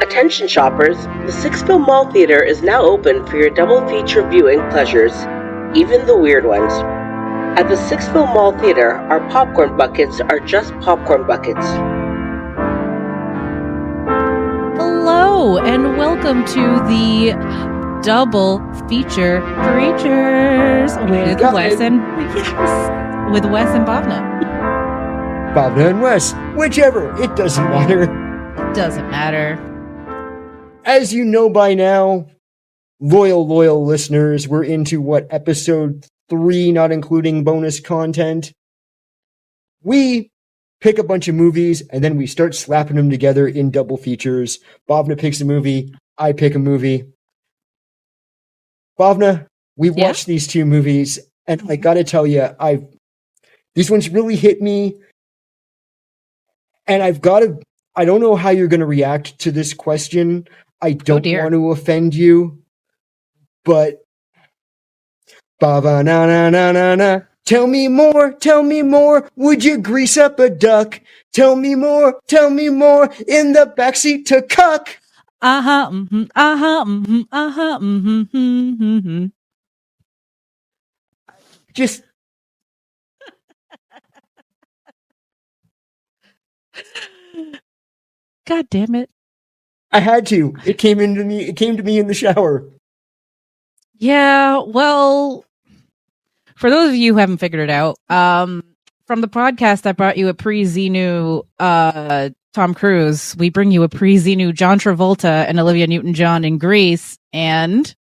Attention shoppers, the Sixville Mall Theater is now open for your double feature viewing pleasures, even the weird ones. At the Sixville Mall Theater, our popcorn buckets are just popcorn buckets. Hello, and welcome to the Double Feature Creatures with Wes and Bhavna. Bhavna and Wes, whichever, it doesn't matter. It doesn't matter. As you know by now, loyal listeners, we're into episode 3, not including bonus content. We pick a bunch of movies, and then we start slapping them together in double features. Bhavna picks a movie, I pick a movie. Bhavna, we watched these 2 movies, and I gotta tell you, these ones really hit me, and I don't know how you're gonna react to this question. I don't want to offend you, but Ba-ba-na-na-na-na-na. Tell me more, would you grease up a duck? Tell me more, in the backseat to cuck. Just God damn it. I had to. It came to me in the shower. Yeah, well, for those of you who haven't figured it out, from the podcast that brought you a pre-Xenu Tom Cruise, we bring you a pre-Xenu John Travolta and Olivia Newton-John in Grease, and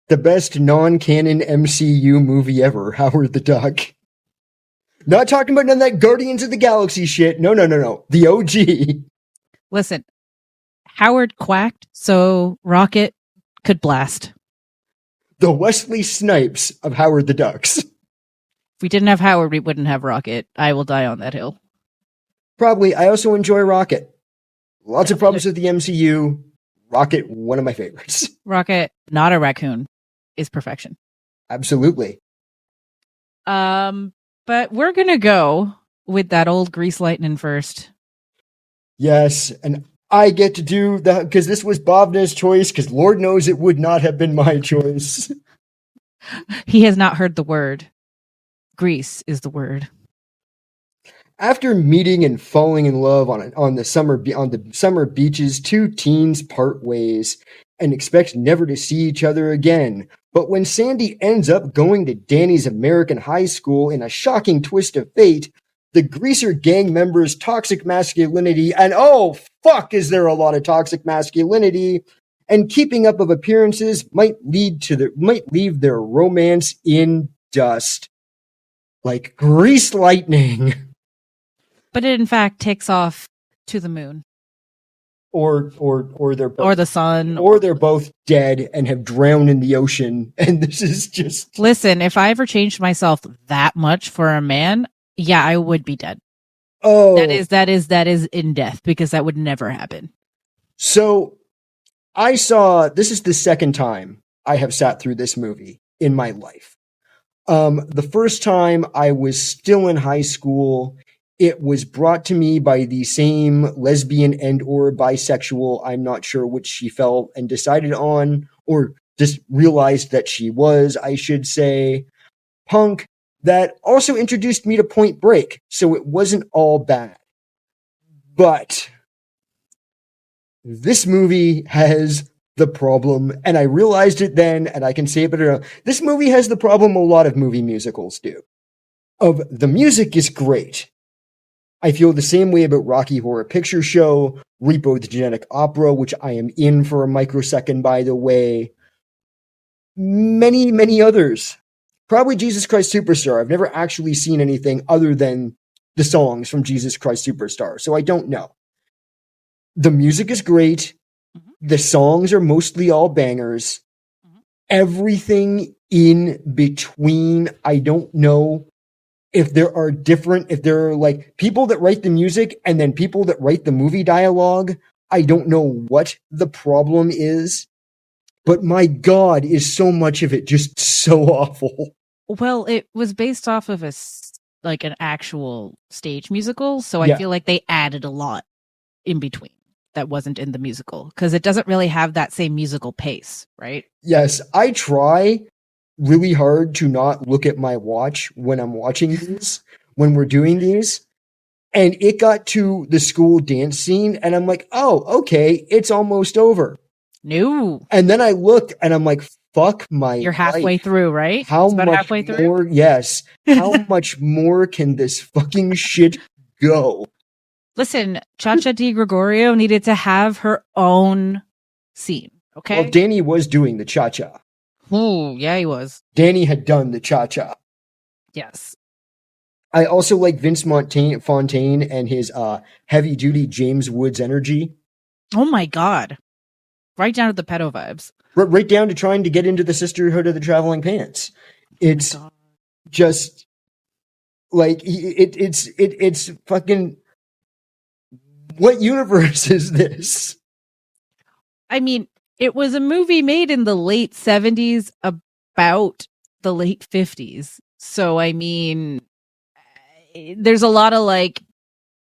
the best non-canon MCU movie ever, Howard the Duck. Not talking about none of that Guardians of the Galaxy shit. No. The OG. Listen, Howard quacked so Rocket could blast. The Wesley Snipes of Howard the Ducks. If we didn't have Howard, we wouldn't have Rocket. I will die on that hill. Probably. I also enjoy Rocket. Lots of problems with the MCU. Rocket, one of my favorites. Rocket, not a raccoon, is perfection. Absolutely. But we're gonna go with that old Grease Lightning first. Yes, and I get to do that because this was Bhavna's choice, because Lord knows it would not have been my choice. He has not heard the word. Grease is the word. After meeting and falling in love on the summer beaches, 2 teens part ways and expect never to see each other again. But when Sandy ends up going to Danny's American high school in a shocking twist of fate, the Greaser gang members' toxic masculinity, and oh fuck, is there a lot of toxic masculinity, and keeping up of appearances might leave their romance in dust, like grease lightning. But it in fact takes off to the moon, or they're both, or the sun, or they're both dead and have drowned in the ocean. And this is just listen. If I ever changed myself that much for a man. Yeah, I would be dead. Oh, that is in death, because that would never happen. So this is the second time I have sat through this movie in my life. The first time I was still in high school. It was brought to me by the same lesbian and or bisexual, I'm not sure which she felt and decided on, or just realized that she was, I should say, punk, that also introduced me to Point Break, so it wasn't all bad. But this movie has the problem, and I realized it then, and I can say it better now. This movie has the problem a lot of movie musicals do. The music is great. I feel the same way about Rocky Horror Picture Show, Repo the Genetic Opera, which I am in for a microsecond, by the way. Many others. Probably Jesus Christ Superstar. I've never actually seen anything other than the songs from Jesus Christ Superstar, so I don't know. The music is great. The songs are mostly all bangers. Everything in between, I don't know if there are like people that write the music and then people that write the movie dialogue. I don't know what the problem is, but my God, is so much of it just so awful. Well, it was based off of an actual stage musical, so I feel like they added a lot in between. that wasn't in the musical, because it doesn't really have that same musical pace, right? Yes, I try really hard to not look at my watch when I'm watching these, when we're doing these. And it got to the school dance scene, and I'm like, oh, okay, it's almost over. No. And then I looked, and I'm like, fuck my You're halfway life. through, right? How It's about much halfway through. more? Yes. How much more can this fucking shit go? Listen, Cha-Cha Di Gregorio needed to have her own scene, okay? Well, Danny was doing the cha-cha. Oh, yeah, he was. Danny had done the cha-cha. Yes. I also like Vince Fontaine and his heavy-duty James Woods energy. Oh my God. Right down to the pedo vibes. Right down to trying to get into the Sisterhood of the Traveling Pants. It's Oh just like it's fucking. What universe is this? I mean, it was a movie made in the late 70s about the late 50s. So, I mean, there's a lot of like,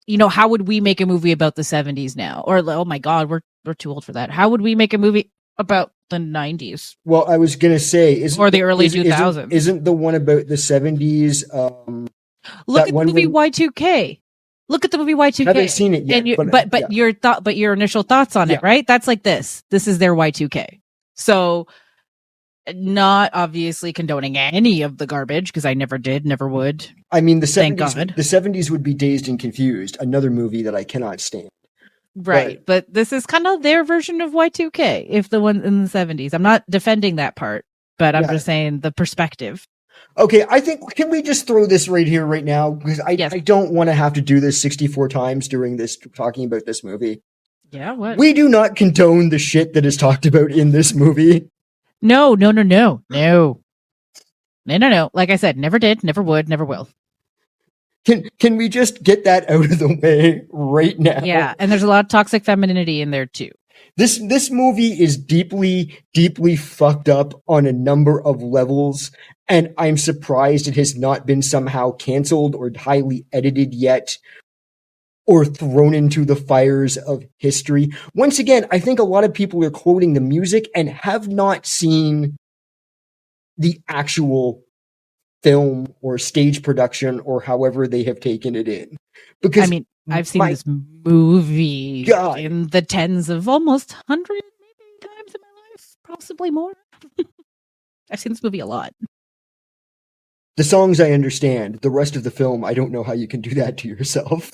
you know, how would we make a movie about the 70s now? Or, oh my God, we're too old for that. How would we make a movie about the 90s? Well, I was going to say, or the early 2000s. Isn't the one about the 70s? Look at the movie Y2K. Look at the movie Y2K. I haven't seen it yet. And but your initial thoughts on it, right? That's like this. This is their Y2K. So, not obviously condoning any of the garbage, because I never did, never would. I mean, the 70s, Thank God. The 70s would be Dazed and Confused, another movie that I cannot stand. Right, but this is kind of their version of Y2K, if the one in the 70s. I'm not defending that part, but I'm just saying the perspective. Okay, I think, can we just throw this right here, right now? Because I don't want to have to do this 64 times during this, talking about this movie. Yeah, what? We do not condone the shit that is talked about in this movie. No. Like I said, never did, never would, never will. Can we just get that out of the way right now? Yeah, and there's a lot of toxic femininity in there too. This movie is deeply, deeply fucked up on a number of levels, and I'm surprised it has not been somehow canceled or highly edited yet, or thrown into the fires of history. Once again, I think a lot of people are quoting the music and have not seen the actual film or stage production or however they have taken it in. Because I mean, I've seen this movie in the tens of almost 100 maybe times in my life, possibly more. I've seen this movie a lot. The songs I understand, the rest of the film, I don't know how you can do that to yourself.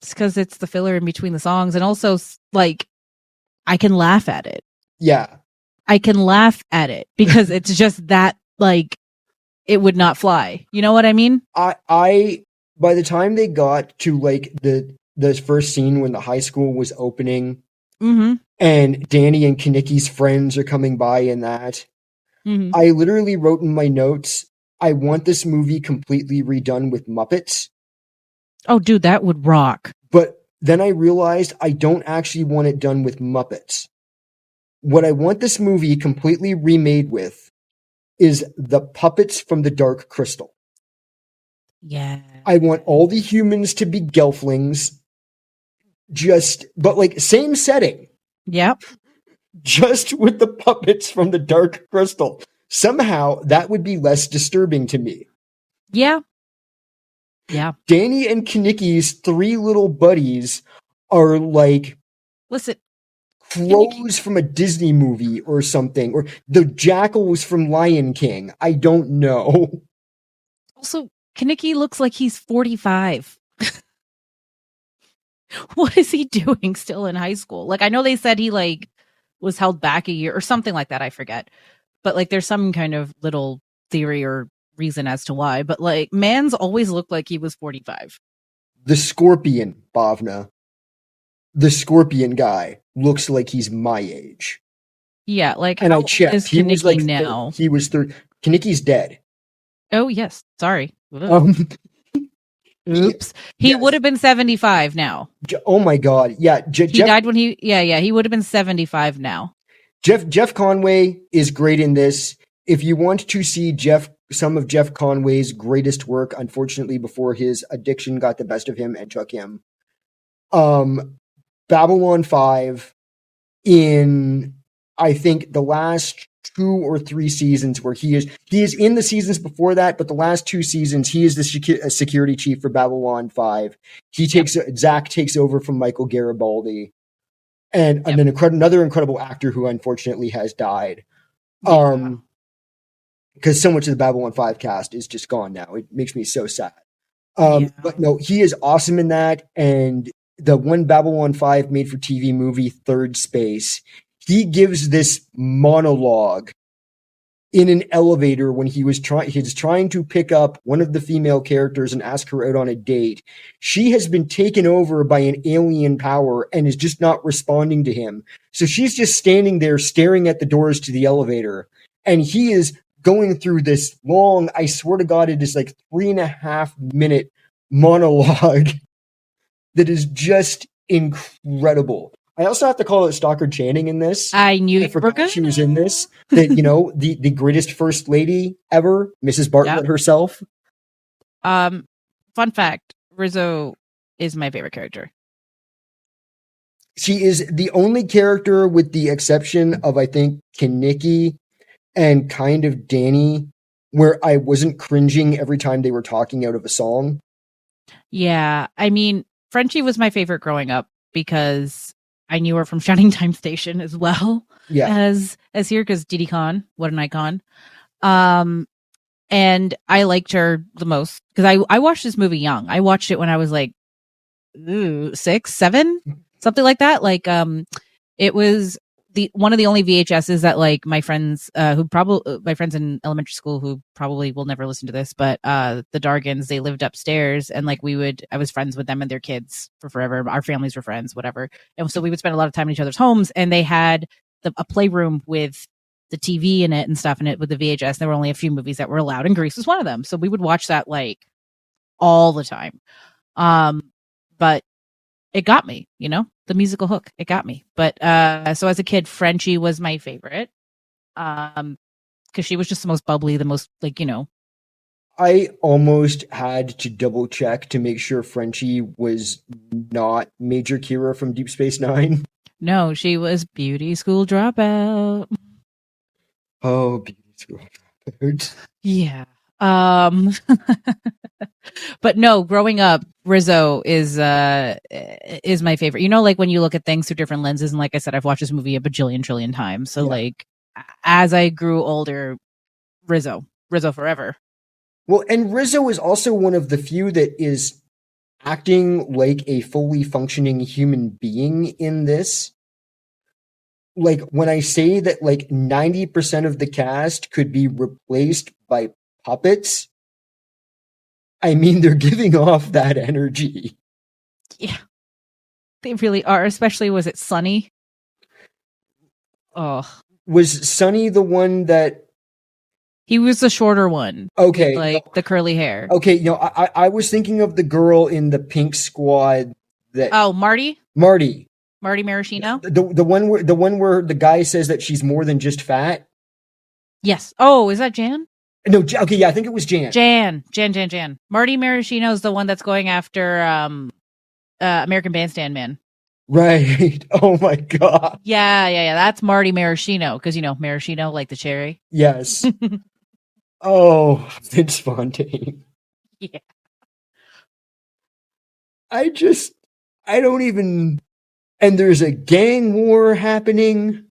It's because it's the filler in between the songs, and also, like, I can laugh at it. Yeah. I can laugh at it because it's just that, like, it would not fly. You know what I mean? I by the time they got to, like, the first scene when the high school was opening, and Danny and Kanicki's friends are coming by in that, I literally wrote in my notes, I want this movie completely redone with Muppets. Oh, dude, that would rock. But then I realized I don't actually want it done with Muppets. What I want this movie completely remade with is the puppets from the Dark Crystal. Yeah. I want all the humans to be gelflings. But like, same setting. Yep. Just with the puppets from the Dark Crystal. Somehow, that would be less disturbing to me. Yeah. Yeah. Danny and Kanicki's three little buddies are like... Listen. Crows from a Disney movie or something. Or the jackals from Lion King. I don't know. Also, Kanicki looks like he's 45. What is he doing still in high school? Like, I know they said he, like, was held back a year or something like that. I forget. But, like, there's some kind of little theory or reason as to why. But, like, man's always looked like he was 45. The Scorpion, Bhavna. The Scorpion guy looks like he's my age. Yeah, like, and how I checked. Is he was like now? He was 30. Kanicki's dead. Oh yes, sorry. Oops. He would have been 75 now. Oh my God. Yeah. He died when he, he would have been 75 now. Jeff Conway is great in this. If you want to see some of Jeff Conway's greatest work, unfortunately, before his addiction got the best of him and took him, Babylon 5 in, I think, the last 2 or 3 seasons where he is in the seasons before that, but the last 2 seasons, he is the security chief for Babylon 5. Zach takes over from Michael Garibaldi, and then another incredible actor who unfortunately has died. Yeah. Because so much of the Babylon 5 cast is just gone now. It makes me so sad. But no, he is awesome in that. And the one Babylon 5 made for TV movie, Third Space, he gives this monologue in an elevator when he's trying to pick up one of the female characters and ask her out on a date. She has been taken over by an alien power and is just not responding to him. So she's just standing there staring at the doors to the elevator. And he is going through this long, I swear to God, it is like 3.5 minute monologue that is just incredible. I also have to call it Stockard Channing in this. I knew you were forgot good. she was in this. That, the greatest first lady ever, Mrs. Bartlett herself. Fun fact, Rizzo is my favorite character. She is the only character, with the exception of, I think, Kaniki and kind of Danny, where I wasn't cringing every time they were talking out of a song. Yeah, I mean, Frenchie was my favorite growing up because I knew her from Shining Time Station as well as here, because Didi Khan, what an icon. And I liked her the most because I watched this movie young. I watched it when I was like 6, 7, something like that. Like, it was one of the only VHSs that, like, my friends my friends in elementary school who probably will never listen to this, but the Dargans, they lived upstairs, and like I was friends with them and their kids for forever. Our families were friends, whatever. And so we would spend a lot of time in each other's homes, and they had a playroom with the TV in it and stuff in it with the VHS. And there were only a few movies that were allowed, and Grease was one of them. So we would watch that like all the time. But it got me, the musical hook. It got me. But so as a kid, Frenchie was my favorite. Because she was just the most bubbly, the most I almost had to double check to make sure Frenchie was not Major Kira from Deep Space Nine. No, she was Beauty School Dropout. Oh, Beauty School Dropout. Yeah. But no, growing up, Rizzo is my favorite. Like when you look at things through different lenses, and like I said, I've watched this movie a bajillion trillion times. So like, as I grew older, Rizzo forever. Well, and Rizzo is also one of the few that is acting like a fully functioning human being in this. Like, when I say that like 90% of the cast could be replaced by puppets, I mean, they're giving off that energy. Yeah, they really are. Especially, was it Sonny? Oh, was Sonny the one that? He was the shorter one. Okay, with, the curly hair. Okay, I was thinking of the girl in the Pink Squad. Marty Maraschino. The one where the guy says that she's more than just fat. Yes. Oh, is that Jan? No, okay, yeah, I think it was Jan. Jan. Marty Maraschino is the one that's going after American Bandstand Man. Right. Oh my God. Yeah. That's Marty Maraschino, because maraschino, like the cherry. Yes. Oh, Vince Fontaine. Yeah. I don't even. And there's a gang war happening.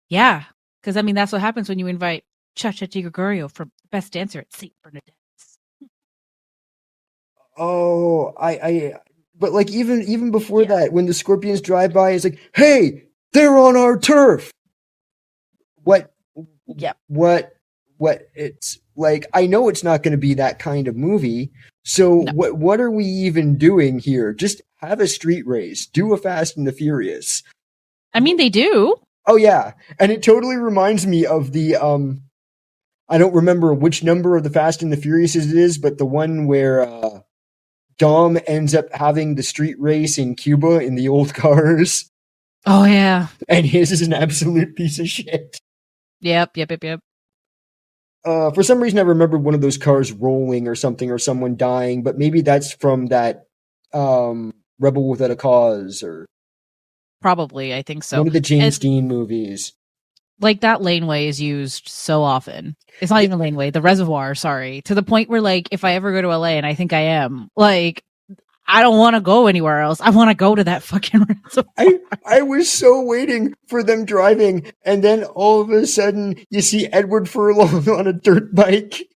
Yeah, because I mean that's what happens when you invite Cha-Cha Di Gregorio for Best Dancer at St. Bernadette's. Oh, but like even before that, when the Scorpions drive by, it's like, hey, they're on our turf. What? Yeah. What? It's like, I know it's not going to be that kind of movie. So no. What are we even doing here? Just have a street race. Do a Fast and the Furious. I mean, they do. Oh yeah, and it totally reminds me of the I don't remember which number of the Fast and the Furious it is, but the one where Dom ends up having the street race in Cuba in the old cars. Oh yeah. And his is an absolute piece of shit. Yep. For some reason I remember one of those cars rolling or something, or someone dying, but maybe that's from that Rebel Without a Cause, or Probably, I think so. One of the James And, Dean movies. like, that laneway is used so often. It's not even laneway, the reservoir, sorry. To the point where, like, if I ever go to LA, and I think I am, like, I don't want to go anywhere else. I want to go to that fucking reservoir. I was so waiting for them driving, and then all of a sudden you see Edward Furlong on a dirt bike,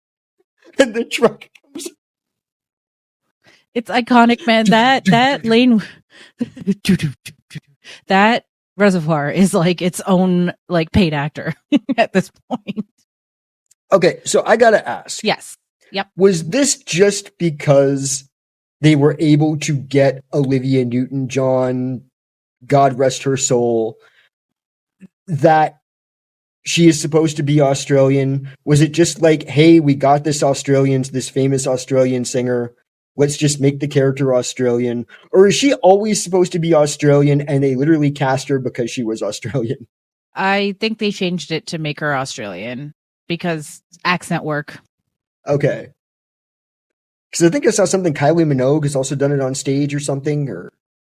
and the truck comes. It's iconic, man. That lane, that reservoir is like its own like paid actor at this point. Okay, so I gotta ask. Yes. Yep. Was this just because they were able to get Olivia Newton-John, God rest her soul, that she is supposed to be Australian? Was it just like, hey, we got this famous Australian singer, let's just make the character Australian? Or is she always supposed to be Australian and they literally cast her because she was Australian? I think they changed it to make her Australian because accent work. Okay. Because I think I saw something Kylie Minogue has also done it on stage or something. Or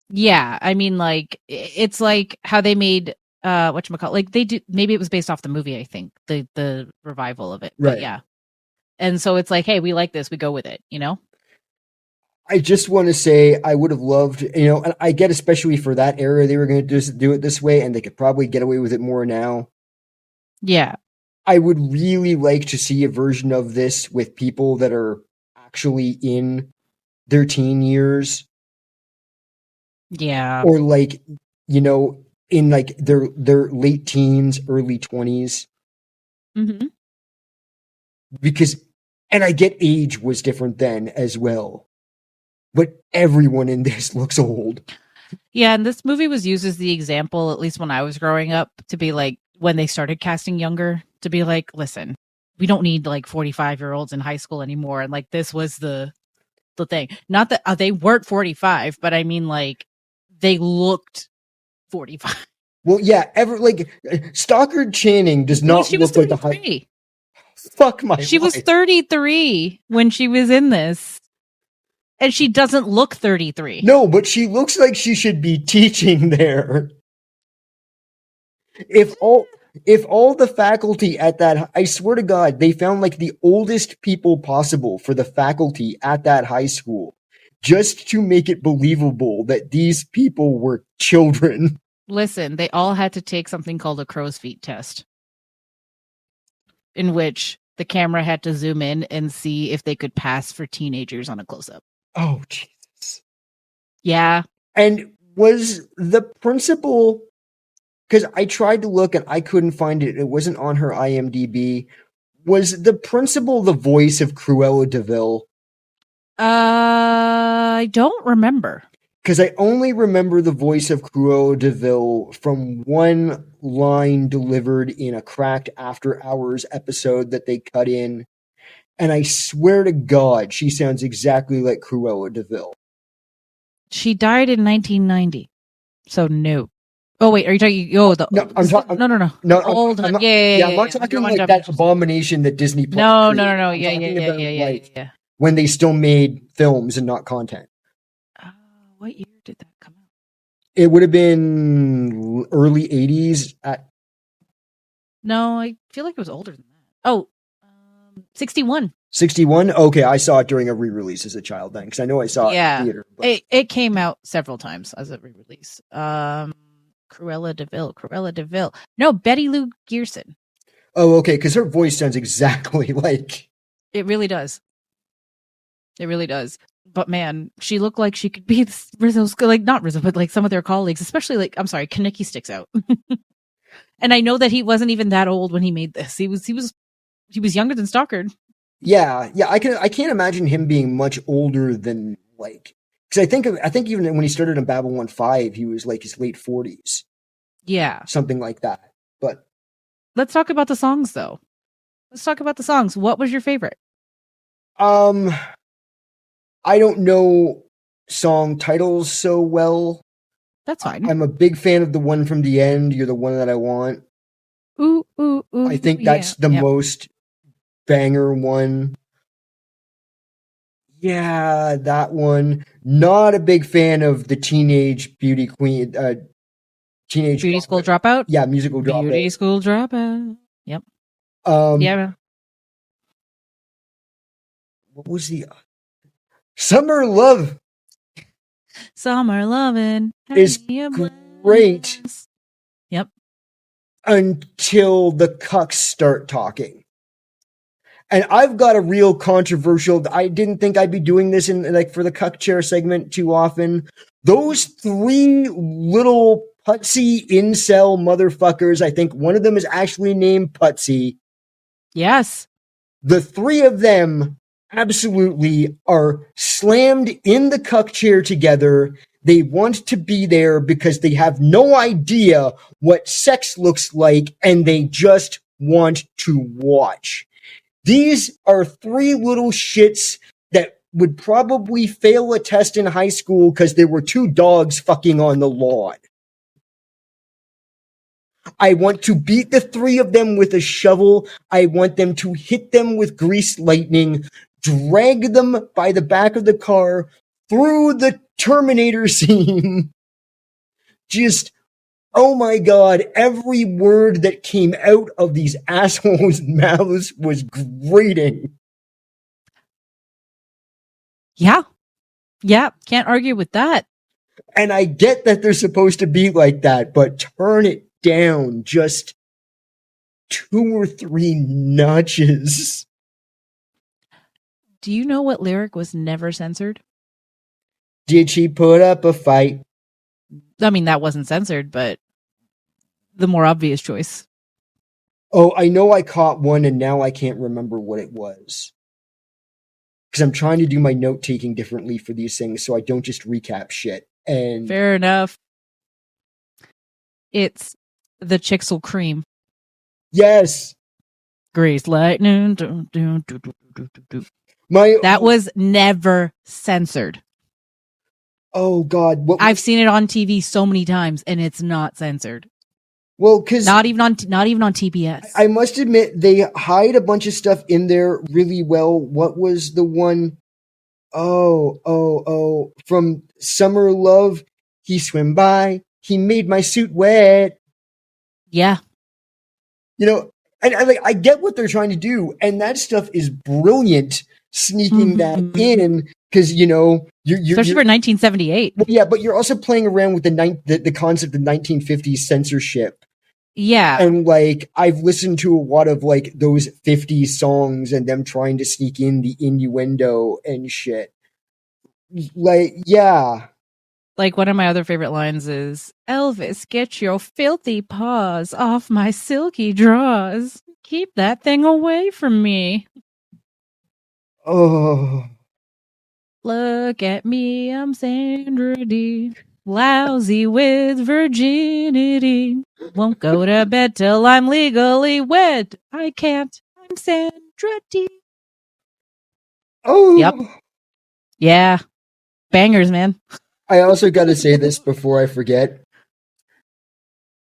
Yeah, I mean, like it's like how they made whatchamacallit, like they do. Maybe it was based off the movie. I think the revival of it. Right. But yeah, and so it's like, hey, we like this, we go with it. You know. I just want to say I would have loved, and I get especially for that era they were going to just do it this way, and they could probably get away with it more now. Yeah. I would really like to see a version of this with people that are actually in their teen years. Yeah. Or like, in like their late teens, early 20s. Mm-hmm. Because, and I get age was different then as well. But everyone in this looks old. Yeah, and this movie was used as the example, at least when I was growing up, to be like, when they started casting younger, to be like, listen, we don't need like 45-year-olds in high school anymore. And like, this was the thing. Not that they weren't 45, but I mean, like, they looked 45. Well, yeah, Stockard Channing does not She was look like the 33. high. Fuck my She was life. 33 when she was in this. And she doesn't look 33. No, but she looks like she should be teaching there. If all the faculty at that, I swear to God, they found like the oldest people possible for the faculty at that high school, just to make it believable that these people were children. Listen, they all had to take something called a crow's feet test, in which the camera had to zoom in and see if they could pass for teenagers on a close-up. Oh, Jesus. Yeah. And was the principal, because I tried to look and I couldn't find it, it wasn't on her IMDb, was the principal the voice of Cruella de Vil? I don't remember. Because I only remember the voice of Cruella de Vil from one line delivered in a Cracked After Hours episode that they cut in. And I swear to God, she sounds exactly like Cruella de Vil. She died in 1990. So no. Oh wait, are you talking? Oh, No, I'm talking. No. Old. I'm not, yeah. I'm not talking like that abomination that Disney Plus. No. created. Yeah. I'm talking about, Yeah. when they still made films and not content. What year did that come out? It would have been early 80s. No, I feel like it was older than that. Oh, 61. 61? Okay, I saw it during a re-release as a child then, because I know I saw it in the theater. But... It came out several times as a re-release. Cruella de Vil. No, Betty Lou Gearson. Oh, okay, because her voice sounds exactly like... It really does. It really does. But man, she looked like she could be Rizzo's, like not Rizzo, but like some of their colleagues, especially like, I'm sorry, Kaneki sticks out. And I know that he wasn't even that old when he made this. He was younger than Stockard. Yeah, I can't imagine him being much older than like, because I think even when he started in Babylon 5, he was like his late 40s. Yeah. Something like that. But let's talk about the songs though. Let's talk about the songs. What was your favorite? I don't know song titles so well. That's fine. I'm a big fan of the one from the end. You're the one that I want. Ooh. I think that's the most banger one. Yeah, that one. Not a big fan of the Teenage Beauty Queen, Teenage Beauty School Dropout? Yeah, musical dropout. Beauty School Dropout. Yep. Yeah. What was the Summer Love Summer Lovin' is great Yep. until the cucks start talking. And I've got a real controversial, I didn't think I'd be doing this in like for the cuck chair segment too often. Those 3 little putsy incel motherfuckers, I think one of them is actually named Putsy. Yes. The 3 of them absolutely are slammed in the cuck chair together. They want to be there because they have no idea what sex looks like and they just want to watch. These are 3 little shits that would probably fail a test in high school because there were 2 dogs fucking on the lawn. I want to beat the 3 of them with a shovel. I want them to hit them with greased lightning, drag them by the back of the car through the Terminator scene. Just, oh my God, every word that came out of these assholes' mouths was grating. Yeah. Yeah. Can't argue with that. And I get that they're supposed to be like that, but turn it down just 2 or 3 notches. Do you know what lyric was never censored? Did she put up a fight? I mean, that wasn't censored, but the more obvious choice. Oh, I know I caught one and now I can't remember what it was. Because I'm trying to do my note taking differently for these things so I don't just recap shit. And fair enough. It's the Chixel Cream. Yes. Grease lightning. That was never censored. Oh God. I've seen it on TV so many times and it's not censored. Well, because not even on TBS. I must admit they hide a bunch of stuff in there really well. What was the one? Oh, from Summer Love. He swam by. He made my suit wet. Yeah. You know, and I get what they're trying to do, and that stuff is brilliant. Sneaking that in because you're especially for 1978. Well, yeah, but you're also playing around with the concept of 1950s censorship. Yeah, and like I've listened to a lot of like those 50s songs and them trying to sneak in the innuendo and shit. Like, yeah. Like one of my other favorite lines is, Elvis, get your filthy paws off my silky drawers. Keep that thing away from me. Oh. Look at me, I'm Sandra D. Lousy with virginity. Won't go to bed till I'm legally wed. I can't. I'm Sandra D. Oh. Yep. Yeah. Bangers, man. I also got to say this before I forget.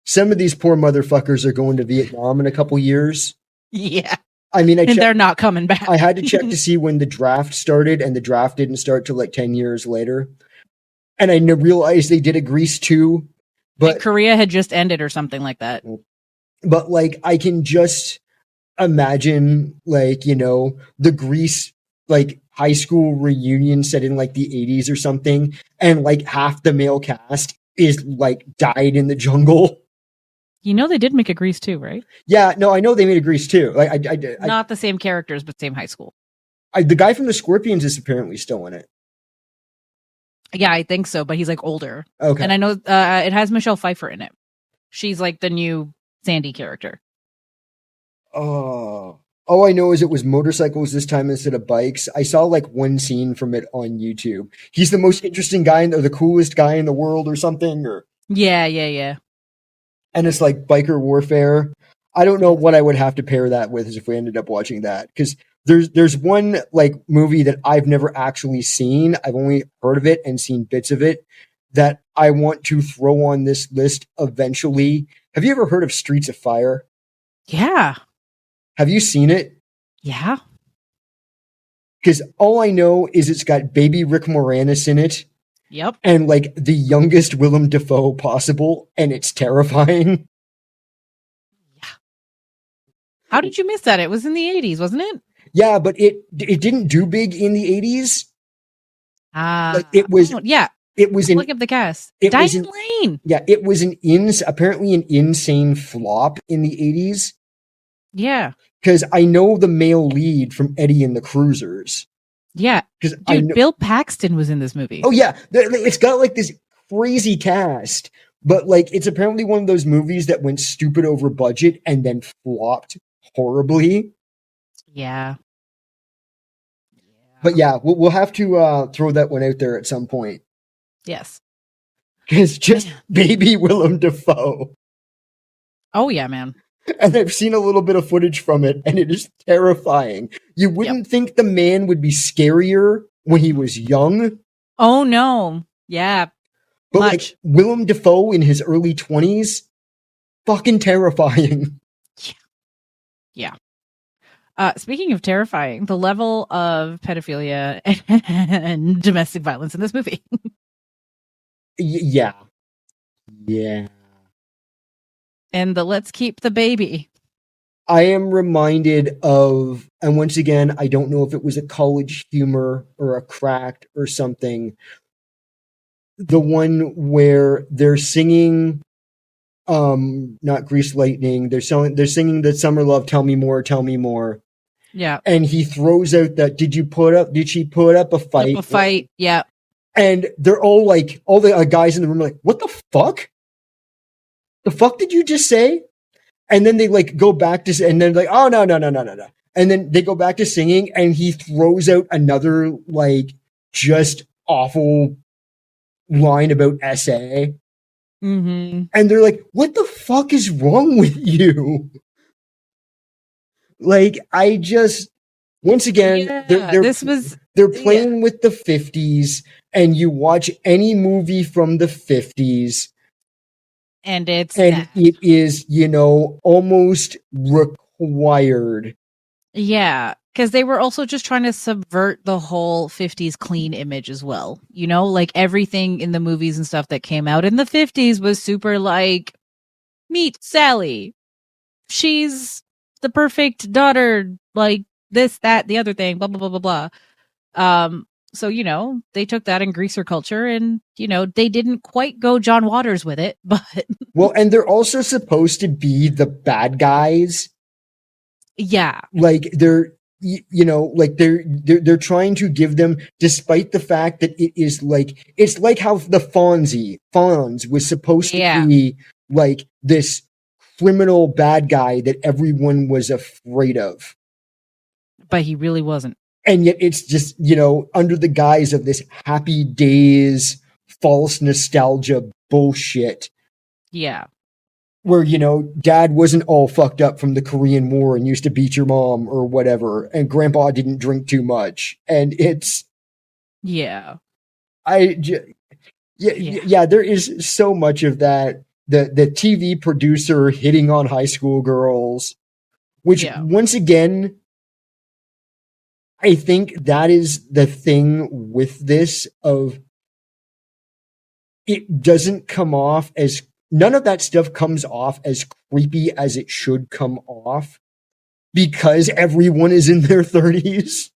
Some of these poor motherfuckers are going to Vietnam in a couple years. Yeah. I mean, they're not coming back. I had to check to see when the draft started, and the draft didn't start till like 10 years later. And I realized they did a Grease 2. But and Korea had just ended or something like that. But like, I can just imagine like, the Grease like high school reunion set in like the 80s or something. And like half the male cast is like died in the jungle. They did make a Grease 2, right? Yeah, no, I know they made a Grease 2. Like, not the same characters, but same high school. The guy from the Scorpions is apparently still in it. Yeah, I think so, but he's like older. Okay. And I know it has Michelle Pfeiffer in it. She's like the new Sandy character. Oh. All I know is it was motorcycles this time instead of bikes. I saw like one scene from it on YouTube. He's the most interesting guy or the coolest guy in the world or something. Or Yeah. And it's like biker warfare. I don't know what I would have to pair that with if we ended up watching that. Because there's one like movie that I've never actually seen. I've only heard of it and seen bits of it that I want to throw on this list eventually. Have you ever heard of Streets of Fire? Yeah. Have you seen it? Yeah. Because all I know is it's got baby Rick Moranis in it. Yep. and like the youngest Willem Dafoe possible, and it's terrifying. How did you miss that? It was in the 80s, wasn't it? Yeah, but it didn't do big in the 80s. Like it was yeah. it was Look up the cast. it was Diane Lane. Yeah, it was apparently an insane flop in the 80s. Yeah. Because I know the male lead from Eddie and the Cruisers. Yeah. Dude, Bill Paxton was in this movie. Oh, yeah. It's got like this crazy cast. But like, it's apparently one of those movies that went stupid over budget and then flopped horribly. Yeah. But yeah, we'll have to throw that one out there at some point. Yes. It's just baby Willem Dafoe. Oh, yeah, man. And I've seen a little bit of footage from it, and it is terrifying. You wouldn't think the man would be scarier when he was young. Oh, no. Yeah. But like Willem Dafoe in his early 20s, fucking terrifying. Yeah. Speaking of terrifying, the level of pedophilia and domestic violence in this movie. Yeah. And the let's keep the baby. I am reminded of, and once again, I don't know if it was a College Humor or a Cracked or something, the one where they're singing, not Grease Lightning, they're singing the Summer Love, Tell Me More. Yeah. And he throws out that, did she put up a fight? A fight, yeah. And they're all like, all the guys in the room are like, what the fuck? The fuck did you just say? And then they like go back to, and then like, oh, no. And then they go back to singing, and he throws out another like just awful line about SA. Mm-hmm. And they're like, what the fuck is wrong with you? Like, I just, once again, they're playing with the 50s, and you watch any movie from the 50s, and it is, almost required. Yeah, because they were also just trying to subvert the whole 50s clean image as well. Like everything in the movies and stuff that came out in the 50s was super like, meet Sally. She's the perfect daughter, like this, that, the other thing, blah, blah, blah, blah, blah. So, they took that in greaser culture, and, they didn't quite go John Waters with it, but. Well, and they're also supposed to be the bad guys. Yeah. Like they're trying to give them, despite the fact that it's like how the Fonz was supposed to be like this criminal bad guy that everyone was afraid of. But he really wasn't. And yet it's just, under the guise of this Happy Days false nostalgia bullshit. Yeah. Where, dad wasn't all fucked up from the Korean War and used to beat your mom or whatever, and grandpa didn't drink too much. And it's... Yeah. Yeah, there is so much of that. The TV producer hitting on high school girls, which, once again, I think that is the thing with this of it doesn't come off as, none of that stuff comes off as creepy as it should come off because everyone is in their 30s.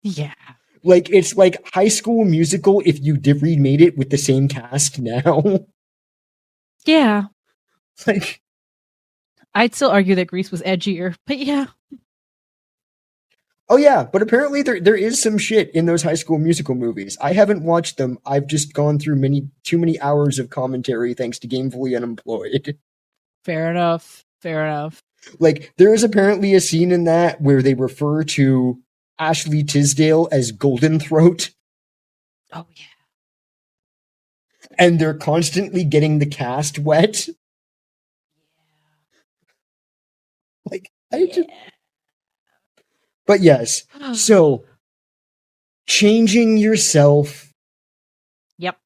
Yeah. Like, it's like High School Musical if you remade it with the same cast now. Yeah. Like, I'd still argue that Grease was edgier, but yeah. Oh yeah, but apparently there is some shit in those High School Musical movies. I haven't watched them. I've just gone through too many hours of commentary thanks to Gamefully Unemployed. Fair enough. Like, there is apparently a scene in that where they refer to Ashley Tisdale as Golden Throat. Oh yeah. And they're constantly getting the cast wet. Like, But yes, so changing yourself. Yep.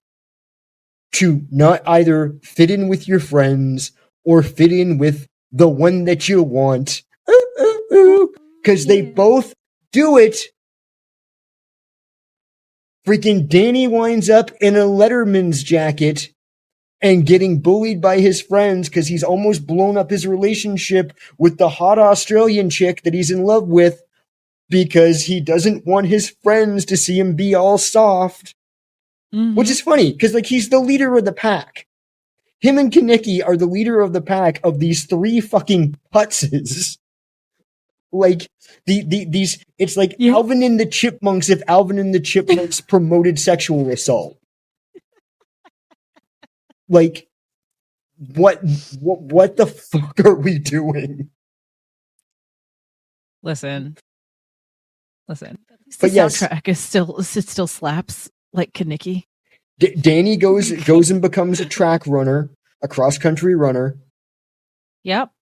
To not either fit in with your friends or fit in with the one that you want. Because they both do it. Freaking Danny winds up in a Letterman's jacket and getting bullied by his friends because he's almost blown up his relationship with the hot Australian chick that he's in love with because he doesn't want his friends to see him be all soft. Mhm. Which is funny because like he's the leader of the pack. Him and Kaneki are the leader of the pack of these three fucking putzes. Like these, it's like Yeah. Alvin and the Chipmunks if Alvin and the Chipmunks promoted sexual assault. Like, what the fuck are we doing? Listen. The But yes. soundtrack is still slaps like Kaneki. Danny goes and becomes a track runner, a cross country runner, Yep.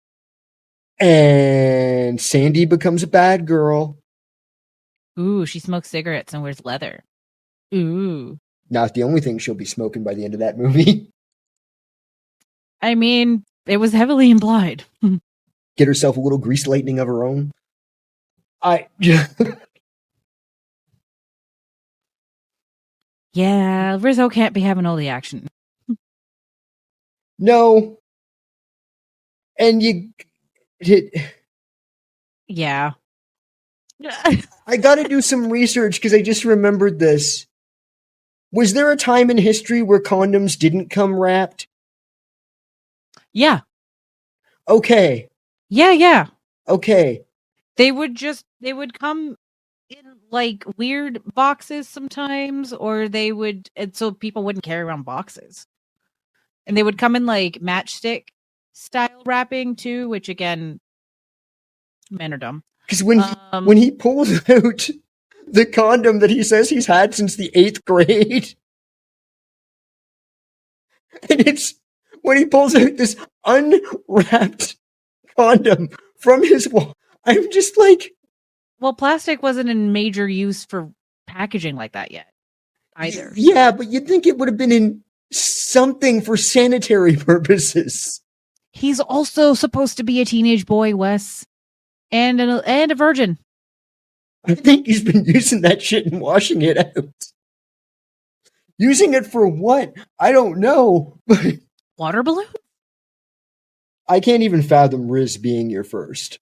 and Sandy becomes a bad girl. Ooh, she smokes cigarettes and wears leather. Ooh. Not the only thing she'll be smoking by the end of that movie. I mean, it was heavily implied. Get herself a little grease lightning of her own. Yeah, Rizzo can't be having all the action. No. And Yeah. I gotta do some research because I just remembered this. Was there a time in history where condoms didn't come wrapped? Yeah. Okay. Yeah. Okay. They would come in like weird boxes sometimes, or and so people wouldn't carry around boxes. And they would come in like matchstick style wrapping too, which again, men are dumb. Because when he pulls out the condom that he says he's had since the 8th grade, and it's when he pulls out this unwrapped condom from his wall, I'm just like, well, plastic wasn't in major use for packaging like that yet either. Yeah, but you'd think it would have been in something for sanitary purposes. He's also supposed to be a teenage boy, Wes, and a virgin. I think he's been using that shit and washing it out. Using it for what? I don't know. Water balloon? I can't even fathom Riz being your first.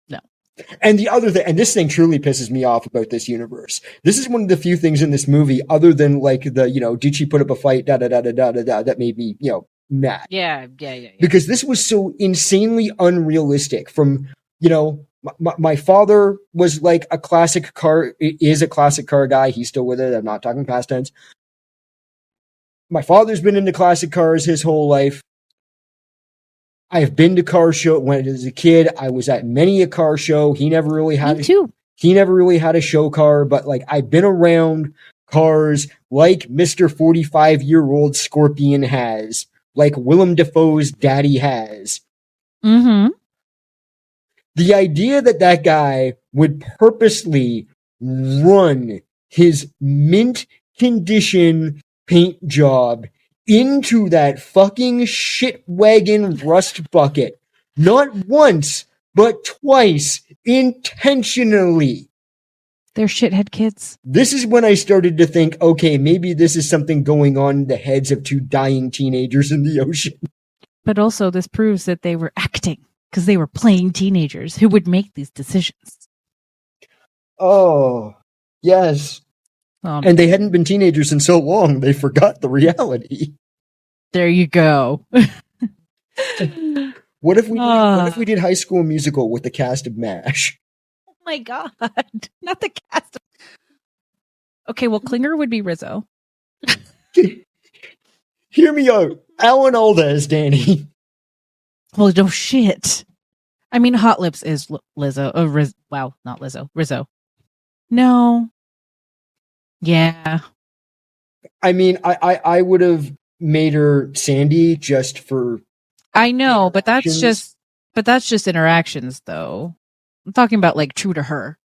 No. And the other thing, and this thing truly pisses me off about this universe. This is one of the few things in this movie, other than like the, did she put up a fight, that made me, mad. Yeah. Because this was so insanely unrealistic from, my father was like is a classic car guy. He's still with it. I'm not talking past tense. My father's been into classic cars his whole life. I've been to car show when I was a kid. I was at many a car show. He never really had a show car, but like I've been around cars like Mr. 45-year-old Scorpion has, like Willem Dafoe's daddy has. Mm-hmm. The idea that guy would purposely run his mint condition paint job into that fucking shit wagon rust bucket, not once, but twice, intentionally. They're shithead kids. This is when I started to think, okay, maybe this is something going on in the heads of two dying teenagers in the ocean. But also this proves that they were acting, because they were playing teenagers who would make these decisions. Oh, yes. And they hadn't been teenagers in so long, they forgot the reality. There you go. What if we did High School Musical with the cast of MASH? Oh my god. Not the cast. Okay, well, Klinger would be Rizzo. Hear me out. Alan Alda as Danny. Well, no shit. I mean, Hot Lips is Lizzo. Wow, not Lizzo. Rizzo. No. Yeah. I mean, I would have made her Sandy just for. I know, but that's just interactions, though. I'm talking about like true to her,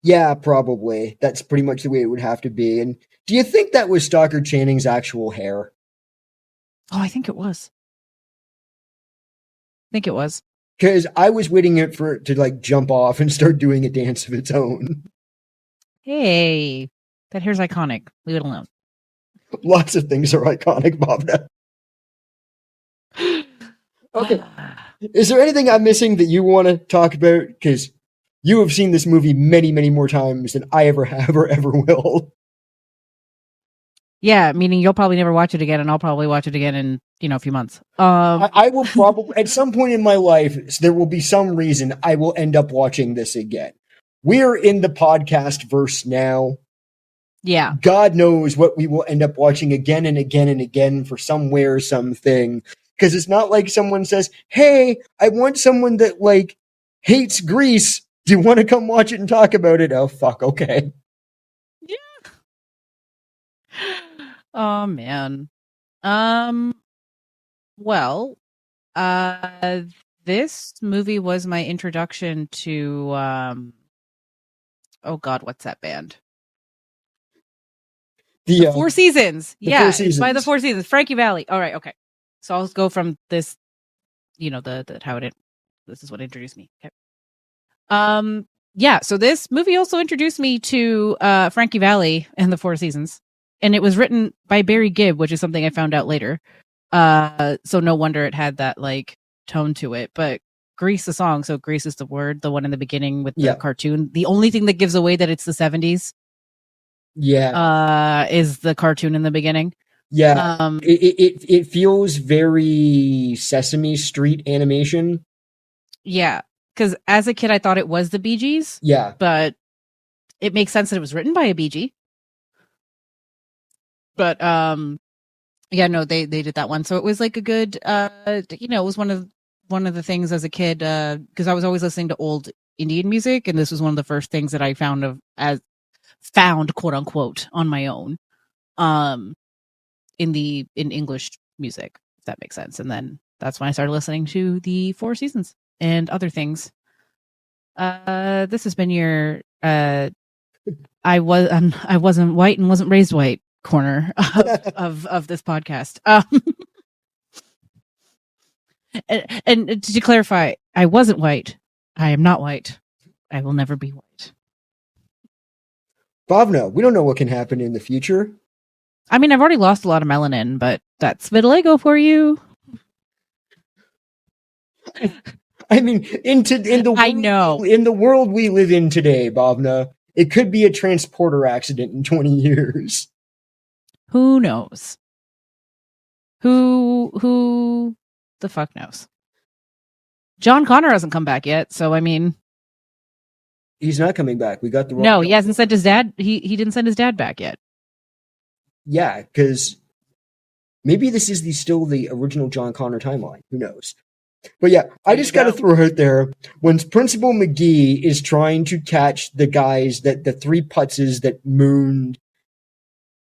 Yeah, probably. That's pretty much the way it would have to be. And do you think that was Stockard Channing's actual hair? Oh, I think it was. Because I was waiting for it to like jump off and start doing a dance of its own. Hey, that hair's iconic. Leave it alone. Lots of things are iconic, Bhavna. Okay. Is there anything I'm missing that you want to talk about? Because you have seen this movie many, many more times than I ever have or ever will. Yeah, meaning you'll probably never watch it again, and I'll probably watch it again in a few months. I will probably at some point in my life there will be some reason I will end up watching this again. We're in the podcast verse now. Yeah, God knows what we will end up watching again and again and again for somewhere, something. Because it's not like someone says, "Hey, I want someone that like hates Grease. Do you want to come watch it and talk about it?" Oh fuck, okay. yeah. Oh man. Well, this movie was my introduction to oh god, what's that band? The Four Seasons. Yeah, it's by the Four Seasons. Frankie Valli. All right, okay. So I'll go from this, this is what introduced me. Okay. Yeah, so this movie also introduced me to Frankie Valli and the Four Seasons. And it was written by Barry Gibb, which is something I found out later. So no wonder it had that like tone to it. But Grease the song, so Grease is the word, the one in the beginning with the cartoon. The only thing that gives away that it's the 70s. Yeah. Is the cartoon in the beginning. Yeah. It feels very Sesame Street animation. Yeah. Because as a kid I thought it was the Bee Gees. Yeah. But it makes sense that it was written by a Bee Gee. But yeah, no, they did that one. So it was like a good it was one of the things as a kid, because I was always listening to old Indian music, and this was one of the first things that I found quote unquote on my own in English music, if that makes sense. And then that's when I started listening to the Four Seasons and other things. This has been your I wasn't white and wasn't raised white corner of this podcast. And to clarify, I wasn't white. I am not white. I will never be white. Bhavna, we don't know what can happen in the future. I mean, I've already lost a lot of melanin, but that's vitiligo for you. I mean, in the world we live in today, Bhavna, it could be a transporter accident in 20 years. Who knows? Who the fuck knows? John Connor hasn't come back yet, so I mean, he's not coming back. We got the wrong. No, he hasn't sent his dad. He didn't send his dad back yet. Yeah, because maybe this is still the original John Connor timeline. Who knows? But yeah, I just got to throw out there, when Principal McGee is trying to catch the guys, the three putzes that mooned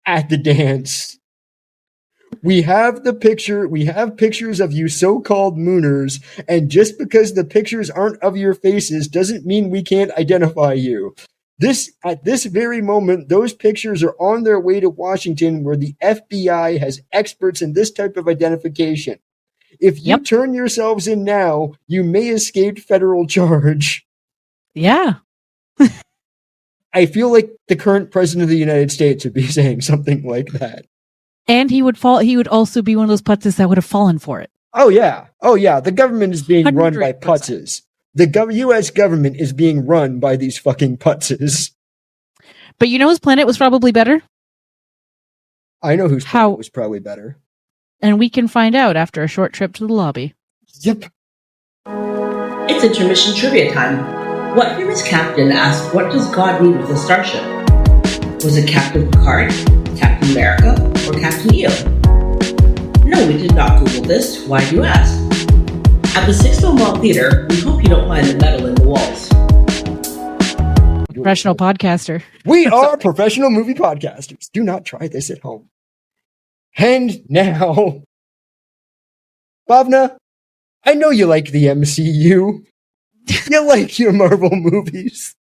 at the dance, we have pictures of you so-called mooners, and just because the pictures aren't of your faces doesn't mean we can't identify you. At this very moment, those pictures are on their way to Washington, where the FBI has experts in this type of identification. If you turn yourselves in now, you may escape federal charge. Yeah. I feel like the current president of the United States would be saying something like that. And he would also be one of those putzes that would have fallen for it. Oh yeah. The government is being 100%. Run by putzes. The U.S. government is being run by these fucking putzes. But you know whose planet was probably better? I know whose planet was probably better. And we can find out after a short trip to the lobby. Yep. It's intermission trivia time. What famous captain asked, "What does God need with a starship?" Was it Captain Picard, Captain America, or Captain EO? No, we did not Google this. Why do you ask? At the Sixth Mall Theater, we hope you don't mind the metal in the walls. Professional podcaster. We are professional movie podcasters. Do not try this at home. And now, Bhavna, I know you like the MCU. You like your Marvel movies.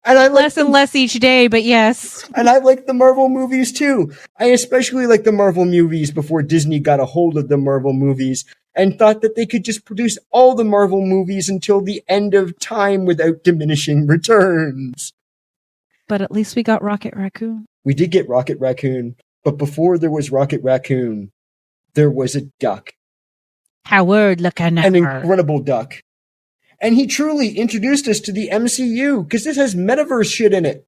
And I like less and less each day, but yes. And I like the Marvel movies too. I especially like the Marvel movies before Disney got a hold of the Marvel movies and thought that they could just produce all the Marvel movies until the end of time without diminishing returns. But at least we got Rocket Raccoon. We did get Rocket Raccoon, but before there was Rocket Raccoon, there was a duck. Howard looking at An her. incredible duck. And he truly introduced us to the MCU, because this has metaverse shit in it.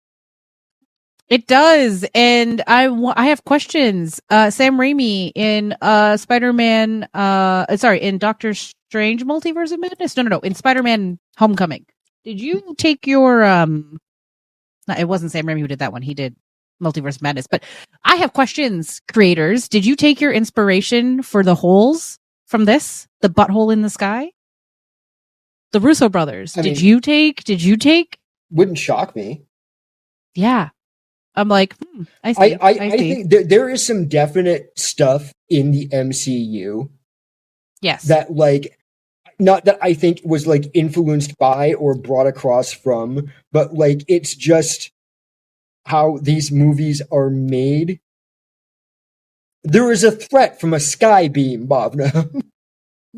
It does, and I have questions. Sam Raimi in Spider-Man, in Doctor Strange Multiverse of Madness? No, in Spider-Man Homecoming. Did you take your, it wasn't Sam Raimi who did that one. He did Multiverse of Madness. But I have questions, creators. Did you take your inspiration for the holes from this? The butthole in the sky? The Russo brothers. Did you take? Wouldn't shock me. Yeah. I'm like, I see. I think there is some definite stuff in the MCU. Yes. That, like, not that I think was, like, influenced by or brought across from, but, like, it's just how these movies are made. There is a threat from a sky beam, Bhavna.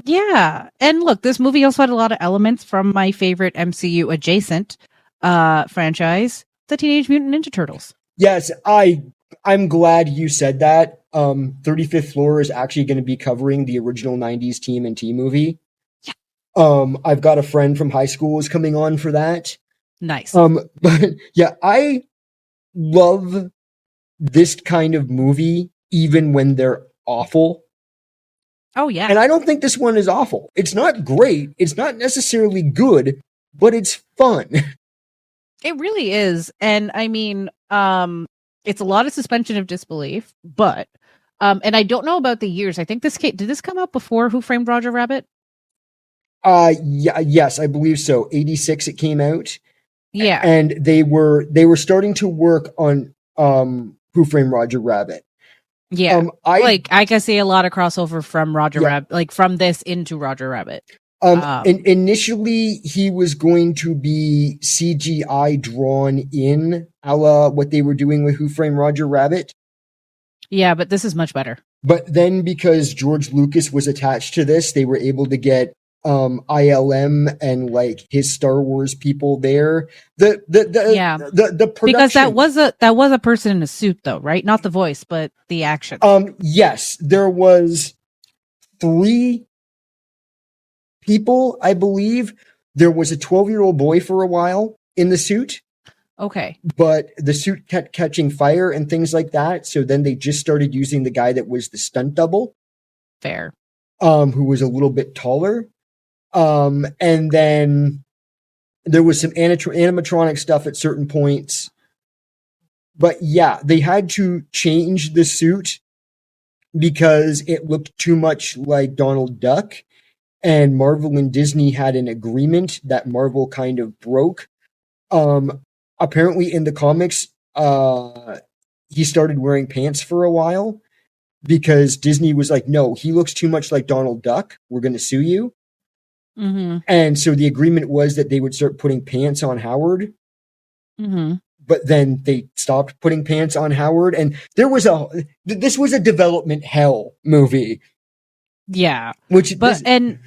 Yeah. And look, this movie also had a lot of elements from my favorite MCU adjacent franchise, the Teenage Mutant Ninja Turtles. Yes, I'm glad you said that. 35th Floor is actually going to be covering the original 90s TMNT movie. Yeah. I've got a friend from high school is coming on for that. Nice. But yeah, I love this kind of movie even when they're awful. Oh yeah. And I don't think this one is awful. It's not great. It's not necessarily good, but it's fun. It really is. And I mean, it's a lot of suspension of disbelief, but and I don't know about the years. I think did this come out before Who Framed Roger Rabbit? Yes, I believe so. 86 it came out. Yeah. And they were starting to work on Who Framed Roger Rabbit. Yeah. I can see a lot of crossover from Roger Rabbit, like from this into Roger Rabbit. Initially, he was going to be CGI drawn in, a la what they were doing with Who Framed Roger Rabbit. Yeah, but this is much better. But then, because George Lucas was attached to this, they were able to get ILM and like his Star Wars people there. The production, because that was a person in a suit, though, right? Not the voice, but the action. Yes, there was 3 people, I believe. There was a 12-year-old boy for a while in the suit. Okay. But the suit kept catching fire and things like that. So then they just started using the guy that was the stunt double. Fair. Who was a little bit taller. And then there was some animatronic stuff at certain points. But yeah, they had to change the suit because it looked too much like Donald Duck. And Marvel and Disney had an agreement that Marvel kind of broke. Apparently in the comics, he started wearing pants for a while because Disney was like, no, he looks too much like Donald Duck. We're going to sue you. Mm-hmm. And so the agreement was that they would start putting pants on Howard. Mm-hmm. But then they stopped putting pants on Howard. And this was a development hell movie. Yeah. And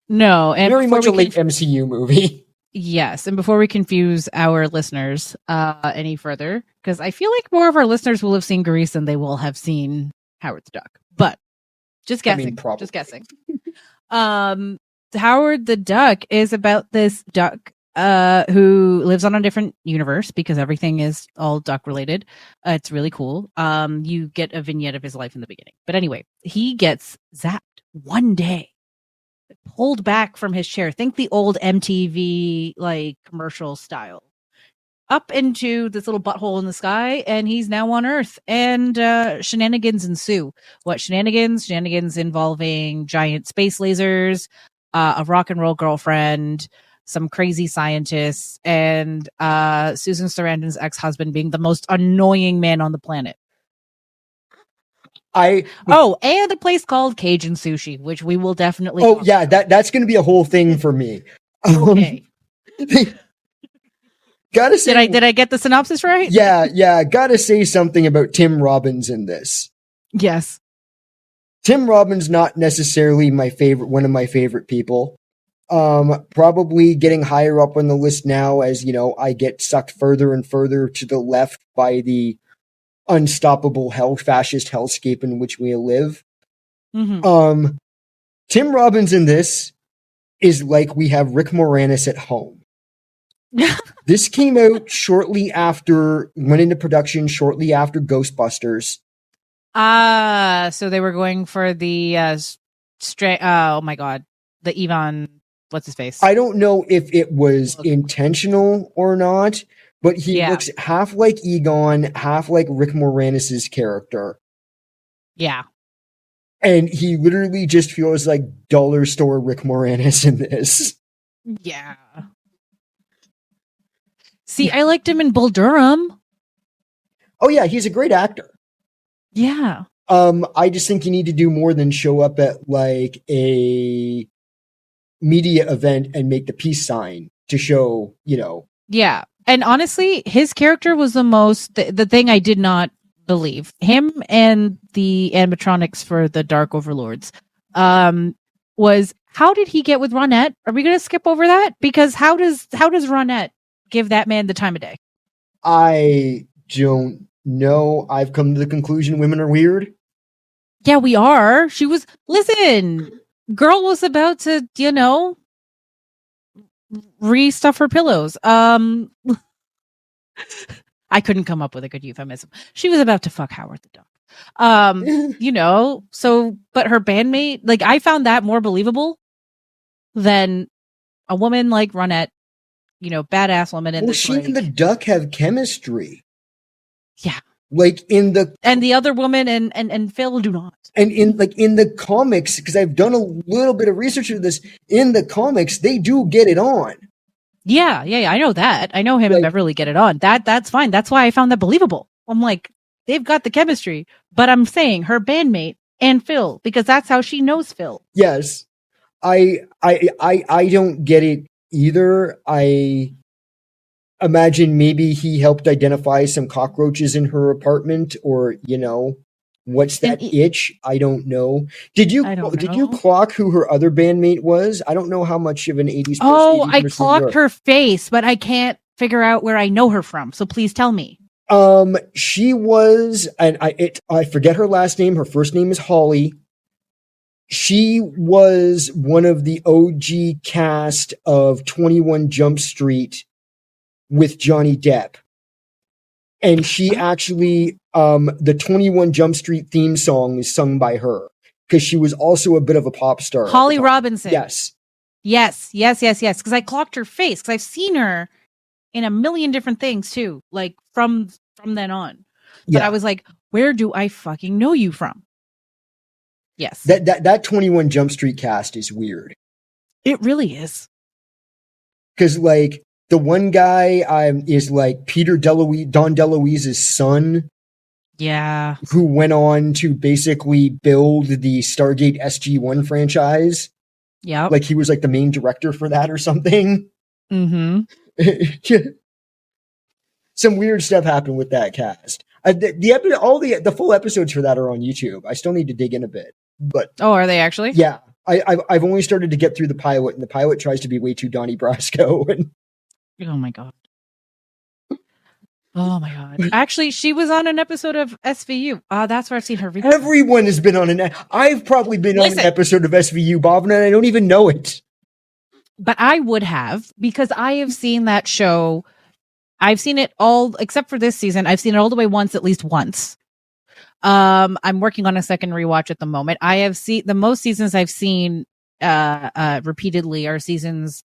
very much a late MCU movie. Yes, and before we confuse our listeners any further, because I feel like more of our listeners will have seen Grease than they will have seen Howard the Duck. But just guessing. Just guessing. Howard the Duck is about this duck who lives on a different universe because everything is all duck related. It's really cool. You get a vignette of his life in the beginning. But anyway, he gets zapped one day. Pulled back from his chair. Think the old MTV like commercial style. Up into this little butthole in the sky, and he's now on Earth. And shenanigans ensue. What shenanigans? Shenanigans involving giant space lasers, a rock and roll girlfriend, some crazy scientists, and Susan Sarandon's ex-husband being the most annoying man on the planet. And a place called Cajun Sushi, which we will definitely. Oh yeah, that's going to be a whole thing for me. Okay. Gotta say, did I get the synopsis right? Yeah. Gotta say something about Tim Robbins in this. Yes. Tim Robbins not necessarily one of my favorite people. Probably getting higher up on the list now as, I get sucked further and further to the left by the unstoppable fascist hellscape in which we live. Mm-hmm. Tim Robbins in this is like we have Rick Moranis at home. This came out went into production shortly after Ghostbusters. So they were going for the oh my god, the Yvonne, what's his face? I don't know if it was intentional or not, but he looks half like Egon, half like Rick Moranis' character. Yeah. And he literally just feels like dollar store Rick Moranis in this. Yeah. See, I liked him in Bull Durham. Oh yeah, he's a great actor. Yeah. I just think you need to do more than show up at like a media event and make the peace sign to show, Yeah. And honestly, his character was the thing I did not believe. Him and the animatronics for the Dark Overlords was, how did he get with Ronette? Are we going to skip over that? Because how does Ronette give that man the time of day? I don't know. I've come to the conclusion women are weird. Yeah, we are. Listen, girl was about to, restuff her pillows. I couldn't come up with a good euphemism. She was about to fuck Howard the Duck. But her bandmate, like, I found that more believable than a woman like Ronette, badass woman. Well, she and the duck have chemistry. Yeah. And the other woman and Phil do not. And in the comics, because I've done a little bit of research of this, in the comics, they do get it on. Yeah, I know that. I know him and Beverly get it on. That's fine. That's why I found that believable. I'm like, they've got the chemistry, but I'm saying her bandmate and Phil, because that's how she knows Phil. Yes. I don't get it either. I imagine maybe he helped identify some cockroaches in her apartment, or, what's that itch? I don't know. Did you clock who her other bandmate was? I don't know how much of an 80s person. Oh, I clocked her face, but I can't figure out where I know her from. So please tell me. She was, and I forget her last name. Her first name is Holly. She was one of the OG cast of 21 Jump Street with Johnny Depp. And she actually, the 21 Jump Street theme song is sung by her, because she was also a bit of a pop star. Holly Robinson. Yes. Because I clocked her face, because I've seen her in a million different things too, like from then on. But I was like, where do I fucking know you from? Yes. That 21 Jump Street cast is weird. It really is. Because, like, the one guy is, like, Don DeLuise's son. Yeah. Who went on to basically build the Stargate SG-1 franchise. Yeah. Like, he was, like, the main director for that or something. Mm-hmm. Some weird stuff happened with that cast. The full episodes for that are on YouTube. I still need to dig in a bit. But are they actually? Yeah, I've only started to get through the pilot, and the pilot tries to be way too Donnie Brasco. Oh my god! Oh my god! Actually, she was on an episode of SVU. That's where I've seen her. Everyone has been on I've probably been on an episode of SVU, Bhavna, and I don't even know it. But I would have, because I have seen that show. I've seen it all except for this season. I've seen it all the way at least once. I'm working on a second rewatch at the moment. I have seen the most seasons I've seen repeatedly are seasons,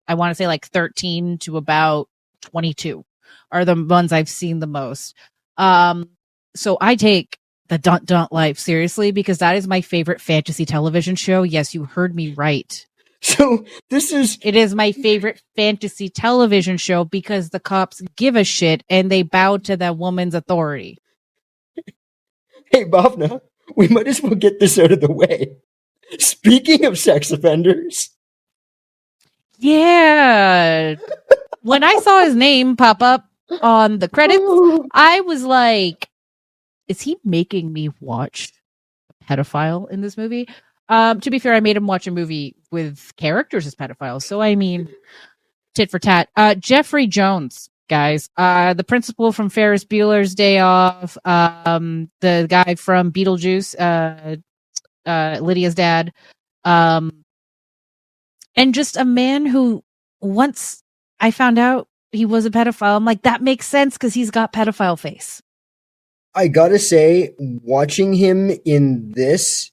I want to say like 13 to about 22 are the ones I've seen the most. So I take the Dunt Life seriously, because that is my favorite fantasy television show. Yes, you heard me right. So it is my favorite fantasy television show, because the cops give a shit and they bow to that woman's authority. Hey, Bhavna, we might as well get this out of the way. Speaking of sex offenders. Yeah. When I saw his name pop up on the credits, I was like, is he making me watch pedophile in this movie. To be fair, I made him watch a movie with characters as pedophiles. So, I mean, tit for tat. Jeffrey Jones, guys. The principal from Ferris Bueller's Day Off. The guy from Beetlejuice, Lydia's dad. And just a man who, once I found out he was a pedophile, I'm like, that makes sense because he's got pedophile face. I gotta say, watching him in this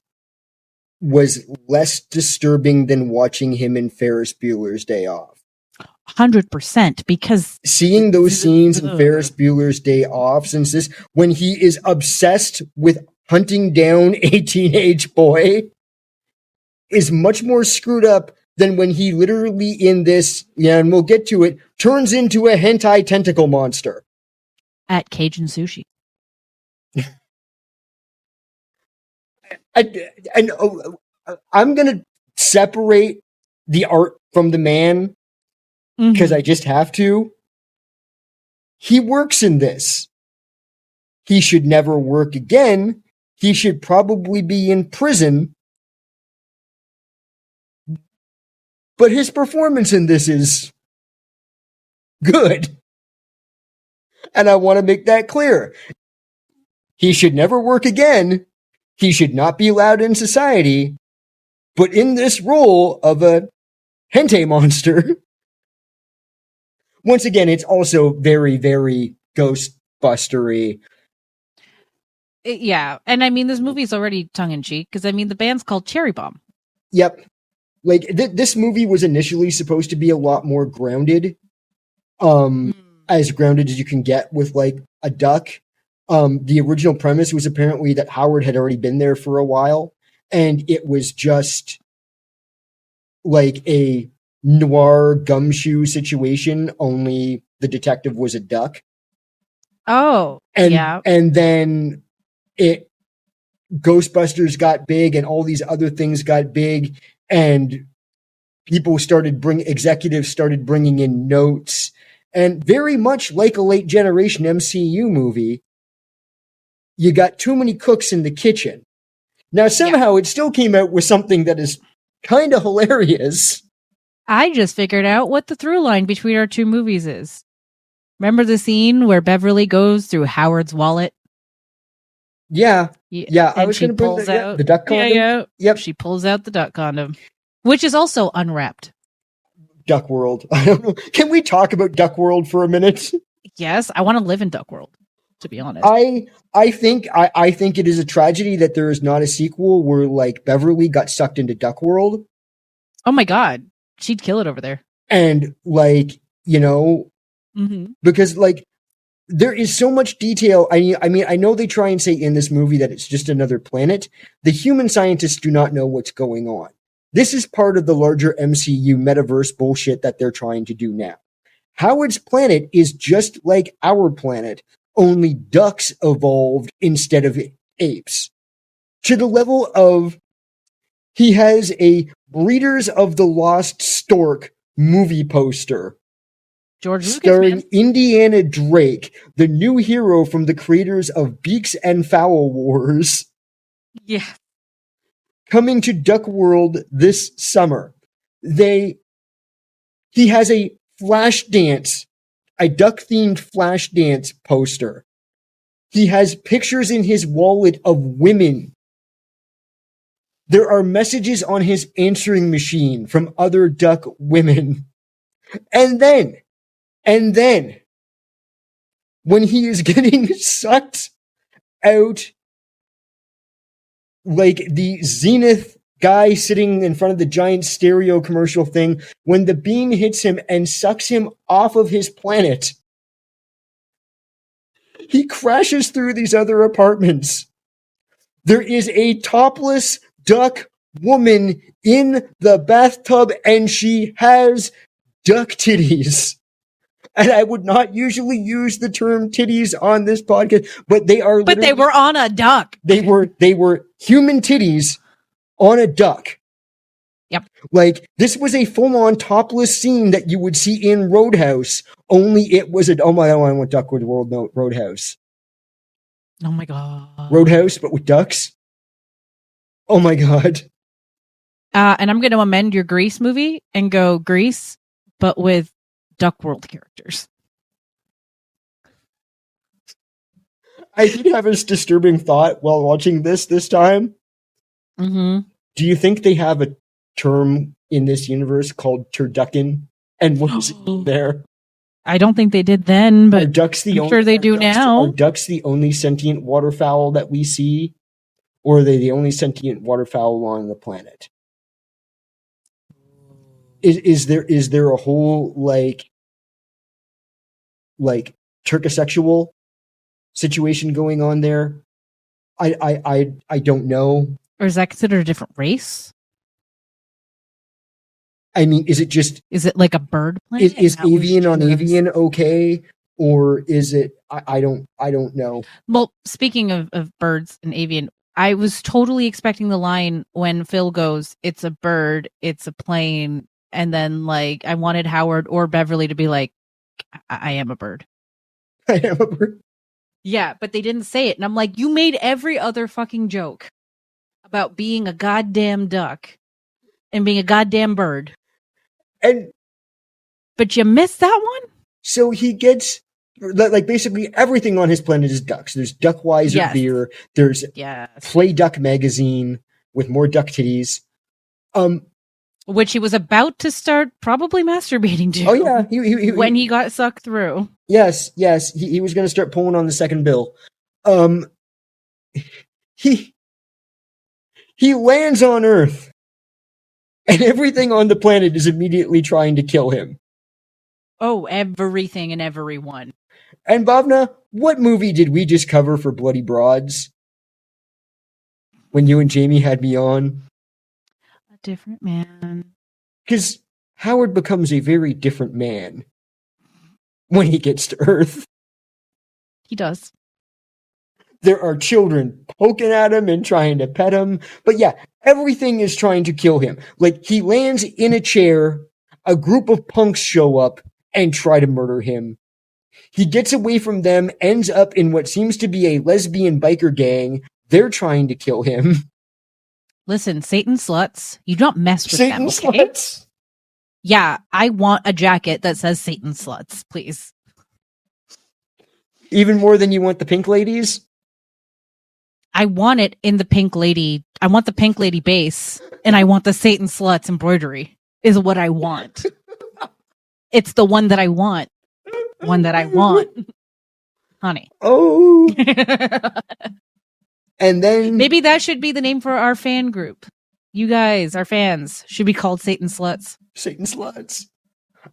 was less disturbing than watching him in Ferris Bueller's Day Off. 100%, because seeing those scenes in Ferris Bueller's Day Off, since this, when he is obsessed with hunting down a teenage boy, is much more screwed up than when he literally in this, and we'll get to it, turns into a hentai tentacle monster. At Cajun Sushi. I'm going to separate the art from the man because I just have to. He works in this. He should never work again. He should probably be in prison. But his performance in this is good. And I want to make that clear. He should never work again. He should not be allowed in society. But in this role of a hentai monster, once again, it's also very, very Ghostbustery. Yeah. And I mean, this movie's already tongue-in-cheek because, I mean, the band's called Cherry Bomb. Yep. Like, this movie was initially supposed to be a lot more grounded. As grounded as you can get with, like, a duck. The original premise was apparently that Howard had already been there for a while, and it was just like a noir gumshoe situation, only the detective was a duck. Oh, and, yeah. And then Ghostbusters got big, and all these other things got big, and executives started bringing in notes, and very much like a late generation MCU movie, you got too many cooks in the kitchen. Now, somehow it still came out with something that is kind of hilarious. I just figured out what the through line between our two movies is. Remember the scene where Beverly goes through Howard's wallet? Yeah. Yeah, I was going to bring the duck condom. Yeah. Yep. She pulls out the duck condom, which is also unwrapped. Duck World. I don't know. Can we talk about Duck World for a minute? Yes, I want to live in Duck World, to be honest. I think it is a tragedy that there is not a sequel where, like, Beverly got sucked into Duck World. Oh my god, she'd kill it over there. And, like, because, like, there is so much detail. I mean, I know they try and say in this movie that it's just another planet. The human scientists do not know what's going on. This is part of the larger MCU metaverse bullshit that they're trying to do now. Howard's planet is just like our planet, only ducks evolved instead of apes. To the level of he has a Breeders of the Lost Stork movie poster. George Lucas, starring man. Indiana Drake, the new hero from the creators of Beaks and Fowl Wars. Yeah. Coming to Duck World this summer. He has a flash dance, a duck-themed flash dance poster. He has pictures in his wallet of women. There are messages on his answering machine from other duck women. And then, when he is getting sucked out, like the Zenith guy sitting in front of the giant stereo commercial thing, when the beam hits him and sucks him off of his planet, he crashes through these other apartments. There is a topless duck woman in the bathtub, and she has duck titties. And I would not usually use the term titties on this podcast, but they are. But they were on a duck. They were human titties on a duck. Yep. Like, this was a full-on topless scene that you would see in Roadhouse. Only it was I want Duckwood World, no, Roadhouse. Oh my god. Roadhouse, but with ducks. Oh my god. And I'm going to amend your Grease movie and go Grease, but with Duck World characters. I did have a disturbing thought while watching this time. Mm-hmm. Do you think they have a term in this universe called turducken? And what is it there? I don't think they did then, but I'm sure they do now. Are ducks the only sentient waterfowl that we see? Or are they the only sentient waterfowl on the planet? Is there a whole like turcosexual situation going on there? I don't know. Or is that considered a different race? I mean, is it like a bird planet? Is avian on avian okay? Or is it I don't know. Well, speaking of birds and avian, I was totally expecting the line when Phil goes, "It's a bird, it's a plane," and then like I wanted Howard or Beverly to be like, I am a bird. I am a bird. Yeah, but they didn't say it. And I'm like, you made every other fucking joke about being a goddamn duck and being a goddamn bird. But you missed that one? So he gets, like, basically everything on his planet is ducks. There's Duckweiser beer. There's Play Duck magazine with more duck titties. Which he was about to start probably masturbating to. Oh, yeah. When he got sucked through. Yes. He was going to start pulling on the second bill. He lands on Earth, and everything on the planet is immediately trying to kill him. Oh, everything and everyone. And Bhavna, what movie did we just cover for Bloody Broads? When you and Jamie had me on? A Different Man. Because Howard becomes a very different man when he gets to Earth. He does. There are children poking at him and trying to pet him. But yeah, everything is trying to kill him. Like, he lands in a chair, a group of punks show up and try to murder him. He gets away from them, ends up in what seems to be a lesbian biker gang. They're trying to kill him. Listen, Satan sluts, you don't mess with Satan them, okay? sluts? Yeah, I want a jacket that says Satan sluts, please. Even more than you want the pink ladies? I want it in the pink lady. I want the pink lady base, and I want the Satan sluts embroidery is what I want. It's the one that I want. One that I want. Honey. Oh. And then maybe that should be the name for our fan group. You guys, our fans, should be called Satan sluts. Satan sluts.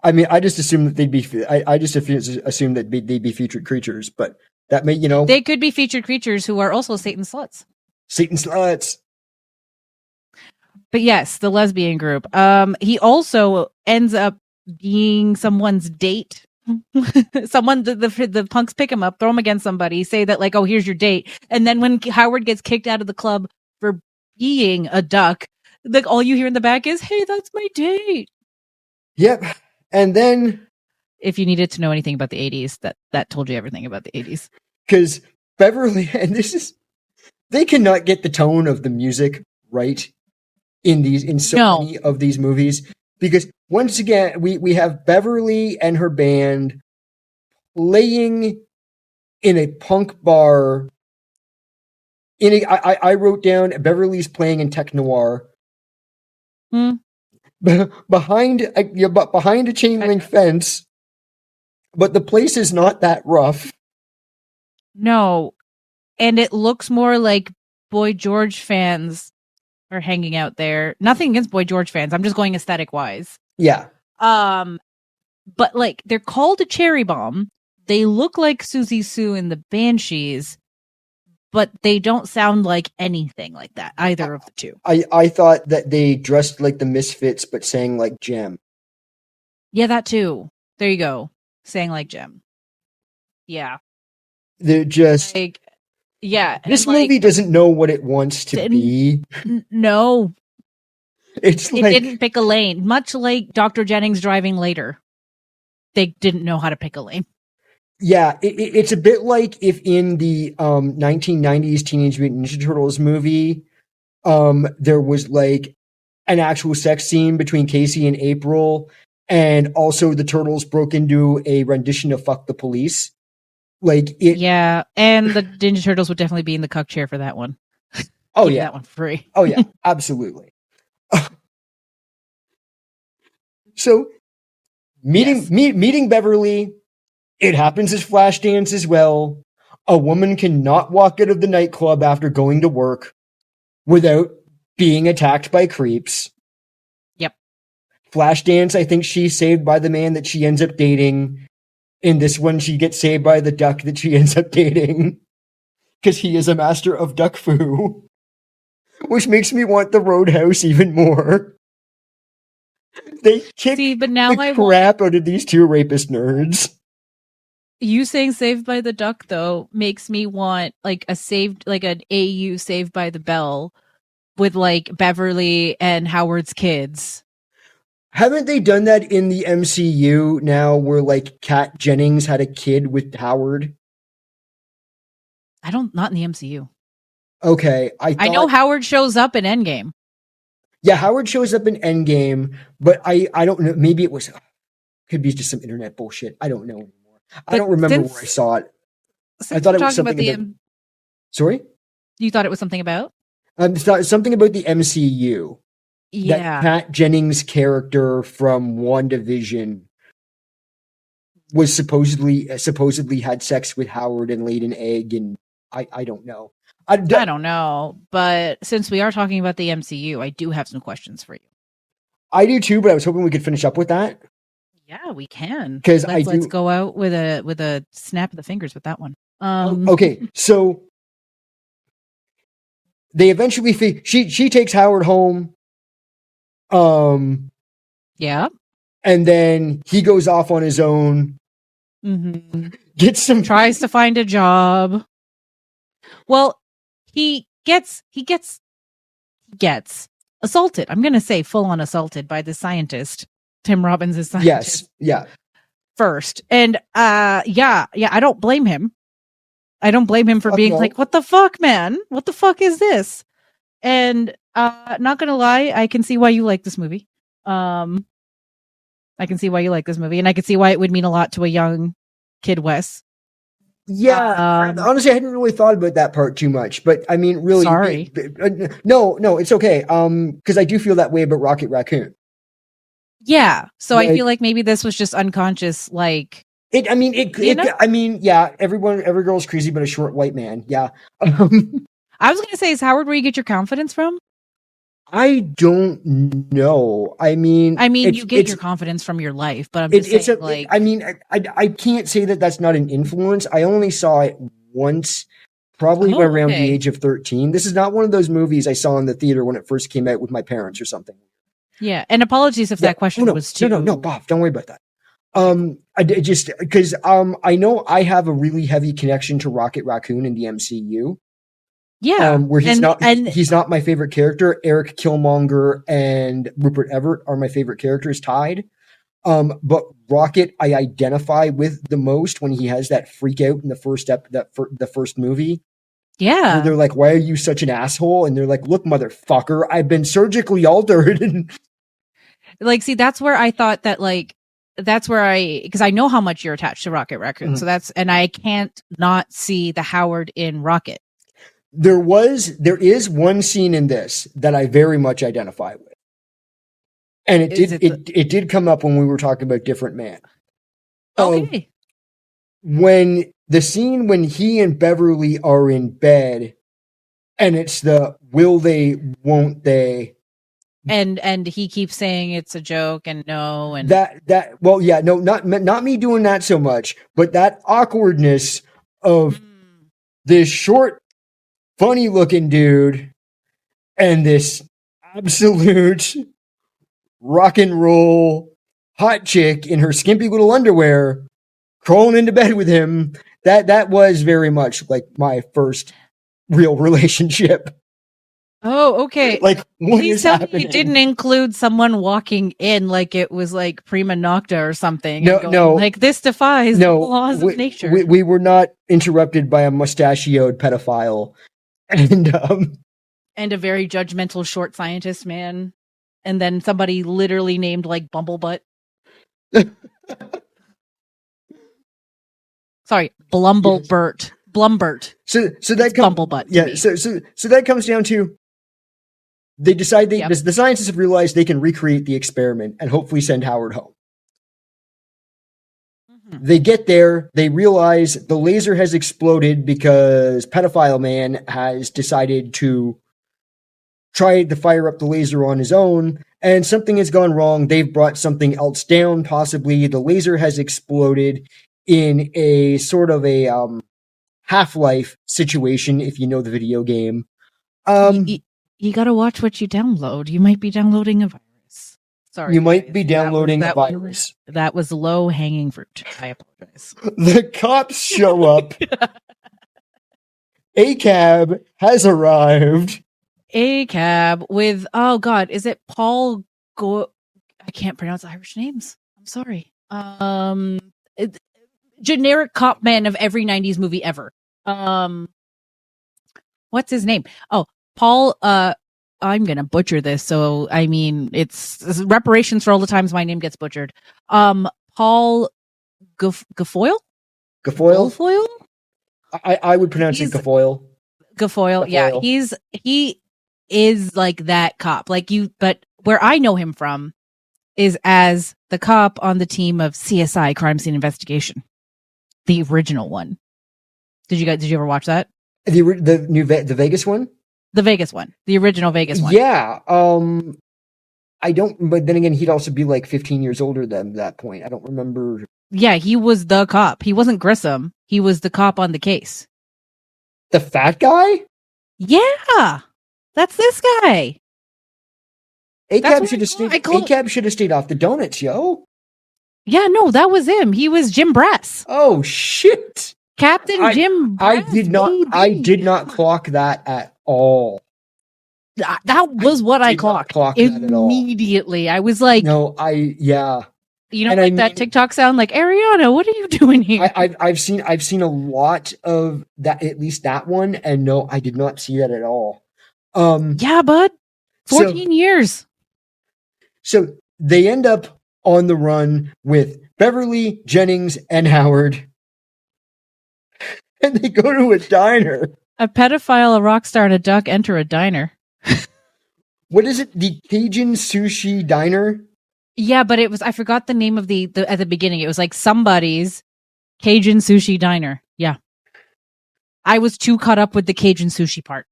I mean, I just assumed that they'd be. I just assumed that they'd be featured creatures, but that may, they could be featured creatures who are also Satan sluts. Satan sluts. But yes, the lesbian group. He also ends up being someone's date. Someone, the punks pick him up, throw him against somebody, say that like, oh, here's your date, and then when Howard gets kicked out of the club for being a duck, like all you hear in the back is, "Hey, that's my date." Yep. And then, if you needed to know anything about the 80s, that told you everything about the 80s. Because Beverly, and they cannot get the tone of the music right in so many of these movies. Because once again, we have Beverly and her band playing in a punk bar. I wrote down Beverly's playing in tech noir. Behind a chain link fence, but the place is not that rough. No, and it looks more like Boy George fans are hanging out there. Nothing against Boy George fans. I'm just going aesthetic wise. Yeah. But like they're called a Cherry Bomb. They look like Susie Sue and the Banshees, but they don't sound like anything like that, either of the two. I thought that they dressed like the Misfits, but sang like Gem. Yeah, that too. There you go. Sang like Gem. Yeah. They're just... like, yeah. This movie doesn't know what it wants to be. No. It didn't pick a lane. Much like Dr. Jennings driving later. They didn't know how to pick a lane. Yeah, it's a bit like if in the 1990s Teenage Mutant Ninja Turtles movie, There was like an actual sex scene between Casey and April, and also the Turtles broke into a rendition of "Fuck the Police." Like it. Yeah, and the Ninja Turtles would definitely be in the cuck chair for that one. Oh Give yeah, that one free. oh yeah, absolutely. So meeting Beverly, it happens as Flashdance as well. A woman cannot walk out of the nightclub after going to work without being attacked by creeps. Yep. Flashdance, I think she's saved by the man that she ends up dating. In this one, she gets saved by the duck that she ends up dating. Because he is a master of duck foo. Which makes me want the Roadhouse even more. They kick but now the crap out of these two rapist nerds. You saying Saved by the Duck though makes me want like an AU Saved by the Bell with like Beverly and Howard's kids. Haven't they done that in the MCU now where like Kat Jennings had a kid with Howard? Not in the MCU. Okay. I know Howard shows up in Endgame. Yeah, Howard shows up in Endgame, but I don't know. Maybe it was, could be just some internet bullshit. I don't know anymore. I don't remember where I saw it. I thought it was something about sorry? You thought it was something about? Something about the MCU. Yeah. That Kat Jennings character from WandaVision was supposedly had sex with Howard and laid an egg, and I don't know. I don't know, but since we are talking about the MCU, I do have some questions for you. I do too, but I was hoping we could finish up with that. Yeah, we can. Because let's go out with a snap of the fingers with that one. Okay, so they eventually she takes Howard home. Yeah. And then he goes off on his own. Mm-hmm. Tries to find a job. Well, he gets assaulted. I'm going to say full on assaulted by the scientist. Tim Robbins is scientist. Yes. Yeah. First. And yeah, I don't blame him. I don't blame him for being like, what the fuck, man? What the fuck is this? And not gonna lie, I can see why you like this movie. I can see why you like this movie, and I can see why it would mean a lot to a young kid, Wes. Yeah, honestly, I hadn't really thought about that part too much, but I mean, really, sorry. No, it's okay. Because I do feel that way about Rocket Raccoon. Yeah, so I feel like maybe this was just unconscious, like it. I mean, yeah. Every girl's crazy, but a short white man. Yeah. I was gonna say, is Howard where you get your confidence from? I don't know. I mean, you get your confidence from your life, but I'm just saying, I can't say that that's not an influence. I only saw it once, probably around the age of 13. This is not one of those movies I saw in the theater when it first came out with my parents or something. Yeah, and apologies if that question was too. No, Bob, don't worry about that. I just because I know I have a really heavy connection to Rocket Raccoon in the MCU. Yeah, where he's not my favorite character. Eric Killmonger and Rupert Everett are my favorite characters, tied. But Rocket, I identify with the most when he has that freak out in the first movie. Yeah, where they're like, "Why are you such an asshole?" And they're like, "Look, motherfucker, I've been surgically altered." Like, see, that's where I thought that, like, because I know how much you're attached to Rocket Raccoon, so and I can't not see the Howard in Rocket. There is one scene in this that I very much identify with. And it did come up when we were talking about Different Man. Okay. When the scene when he and Beverly are in bed and it's the will they, won't they. And he keeps saying it's a joke and no. And not me doing that so much, but that awkwardness of this short, funny looking dude and this absolute rock and roll hot chick in her skimpy little underwear crawling into bed with him. That was very much like my first real relationship. Oh, okay. Like, what Please is tell happening? me you didn't include someone walking in like it was like prima nocta or something. No. Like, this defies the laws of nature. We were not interrupted by a mustachioed pedophile. And and a very judgmental short scientist man, and then somebody literally named like Bumblebutt. Sorry, Blumbert. Blumbert. So that Bumblebutt. Yeah. So that comes down to they decide the scientists have realized they can recreate the experiment and hopefully send Howard home. Mm-hmm. They get there, they realize the laser has exploded because pedophile man has decided to try to fire up the laser on his own, and something has gone wrong. They've brought something else down, possibly. The laser has exploded in a sort of a Half-Life situation, if you know the video game. You gotta watch what you download. You might be downloading a virus. Sorry, you might be downloading a virus. That was low-hanging fruit. I apologize. The cops show up. A cab has arrived. A cab with, oh god, is it Paul I can't pronounce Irish names. I'm sorry. Generic cop man of every 90s movie ever. What's his name? Oh, Paul, I'm gonna butcher this, so I mean it's reparations for all the times my name gets butchered. Paul Guilfoyle? Guilfoyle? I would pronounce it Guilfoyle. Guilfoyle, yeah. He is like that cop. But where I know him from is as the cop on the team of CSI Crime Scene Investigation. The original one. Did you ever watch that? The Vegas one? The Vegas one. The original Vegas one. Yeah. I don't, but then again, he'd also be like 15 years older than that point. I don't remember. Yeah, he was the cop. He wasn't Grissom. He was the cop on the case. The fat guy? Yeah. That's this guy. ACAB should have stayed off the donuts, yo. Yeah, no, that was him. He was Jim Brass. Oh shit. Captain Jim Brass. I did not clock that at all. That was what I clocked immediately. I was like, no, yeah. You know, that TikTok sound like, Ariana, what are you doing here? I've seen a lot of that, at least that one, and no, I did not see that at all. Yeah, bud. 14 years. So they end up on the run with Beverly, Jennings, and Howard. And they go to a diner. A pedophile, a rock star, and a duck enter a diner. What is it? The Cajun Sushi Diner? Yeah, but it was, I forgot the name of the at the beginning. It was like somebody's Cajun Sushi Diner. Yeah. I was too caught up with the Cajun Sushi part.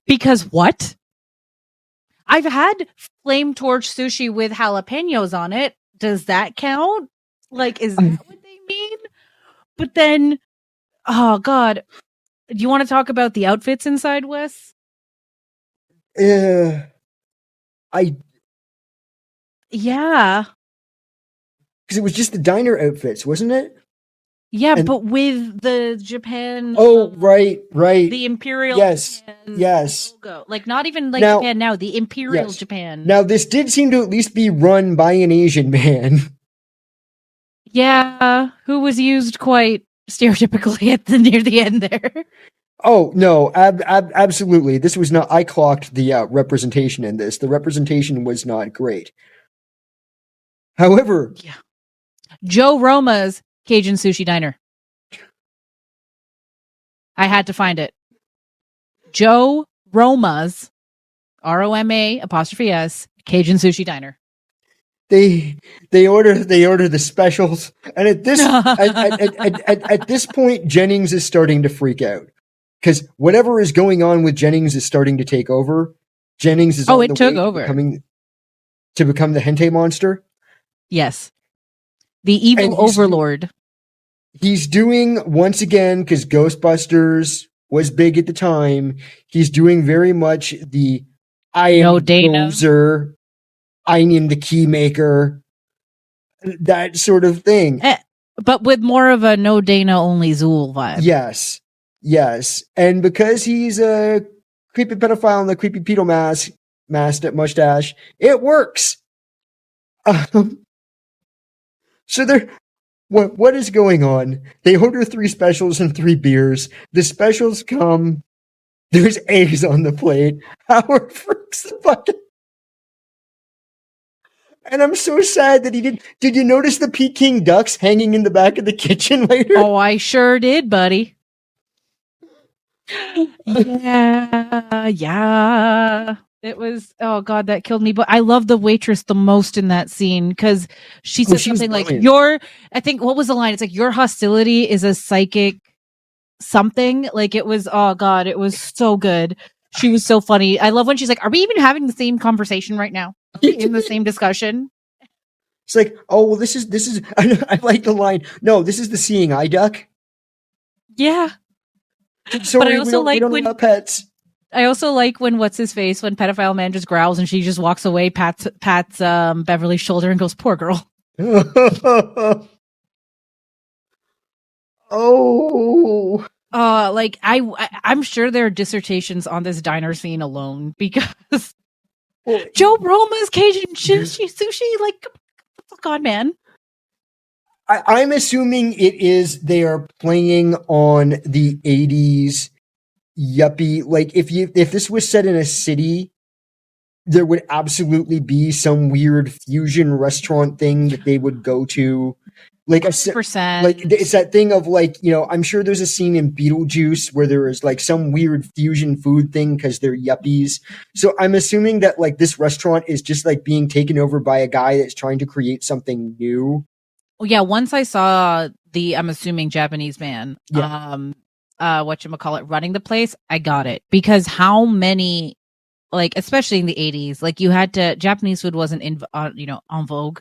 Because what? I've had flame torch sushi with jalapenos on it. Does that count? Like, is that what they mean? But then, oh God. Do you want to talk about the outfits inside, Wes? Yeah. Because it was just the diner outfits, wasn't it? Yeah, but with the Japan. Oh, right. The Imperial. Japan logo. Like, not even like Japan now, the Imperial Japan. Now, this did seem to at least be run by an Asian man. Yeah, who was used quite stereotypically near the end there. Oh, no, absolutely. This was not, I clocked the representation in this. The representation was not great. However. Yeah. Joe Roma's Cajun Sushi Diner. I had to find it. Joe Roma's, ROMA''S, Cajun Sushi Diner. They order the specials, and at this at this point, Jennings is starting to freak out because whatever is going on with Jennings is starting to take over. Jennings is on the way to become the hentai monster. Yes, the evil overlord. He's doing once again because Ghostbusters was big at the time. He's doing very much the I am Gozer, I am the key maker, that sort of thing. But with more of a no Dana, only Zool vibe. Yes. And because he's a creepy pedophile in the creepy pedo mustache, it works. So what is going on? They order 3 specials and 3 beers. The specials come There's eggs on the plate. Howard freaks the fuck out. And I'm so sad that he did. Did you notice the Peking ducks hanging in the back of the kitchen later? Oh, I sure did, buddy. Yeah. It was, oh God, that killed me. But I love the waitress the most in that scene because she said she was something like, brilliant. I think, what was the line? It's like, your hostility is a psychic something. Like, it was, oh God, it was so good. She was so funny. I love when she's like, are we even having the same conversation right now? Are we in the same discussion? It's like, oh, well, this is, I like the line. No, this is the seeing eye duck. Yeah. Sorry, I also we don't have pets. I also like when what's his face when pedophile man just growls and she just walks away, pats Beverly's shoulder and goes, "Poor girl." Oh, Like I'm sure there are dissertations on this diner scene alone because Joe Roma's Cajun sushi, like, fuck on, man. I'm assuming it is they are playing on the 80s yuppie. Like if this was set in a city, there would absolutely be some weird fusion restaurant thing that they would go to. Like 100%. like it's that thing of like, you know, I'm sure there's a scene in Beetlejuice where there is like some weird fusion food thing because they're yuppies. So I'm assuming that like this restaurant is just like being taken over by a guy that's trying to create something new. Well, yeah, once I saw the, I'm assuming Japanese man, whatchamacallit, running the place, I got it. Because how many, like, especially in the 80s, like, you had to, Japanese food wasn't in, en vogue.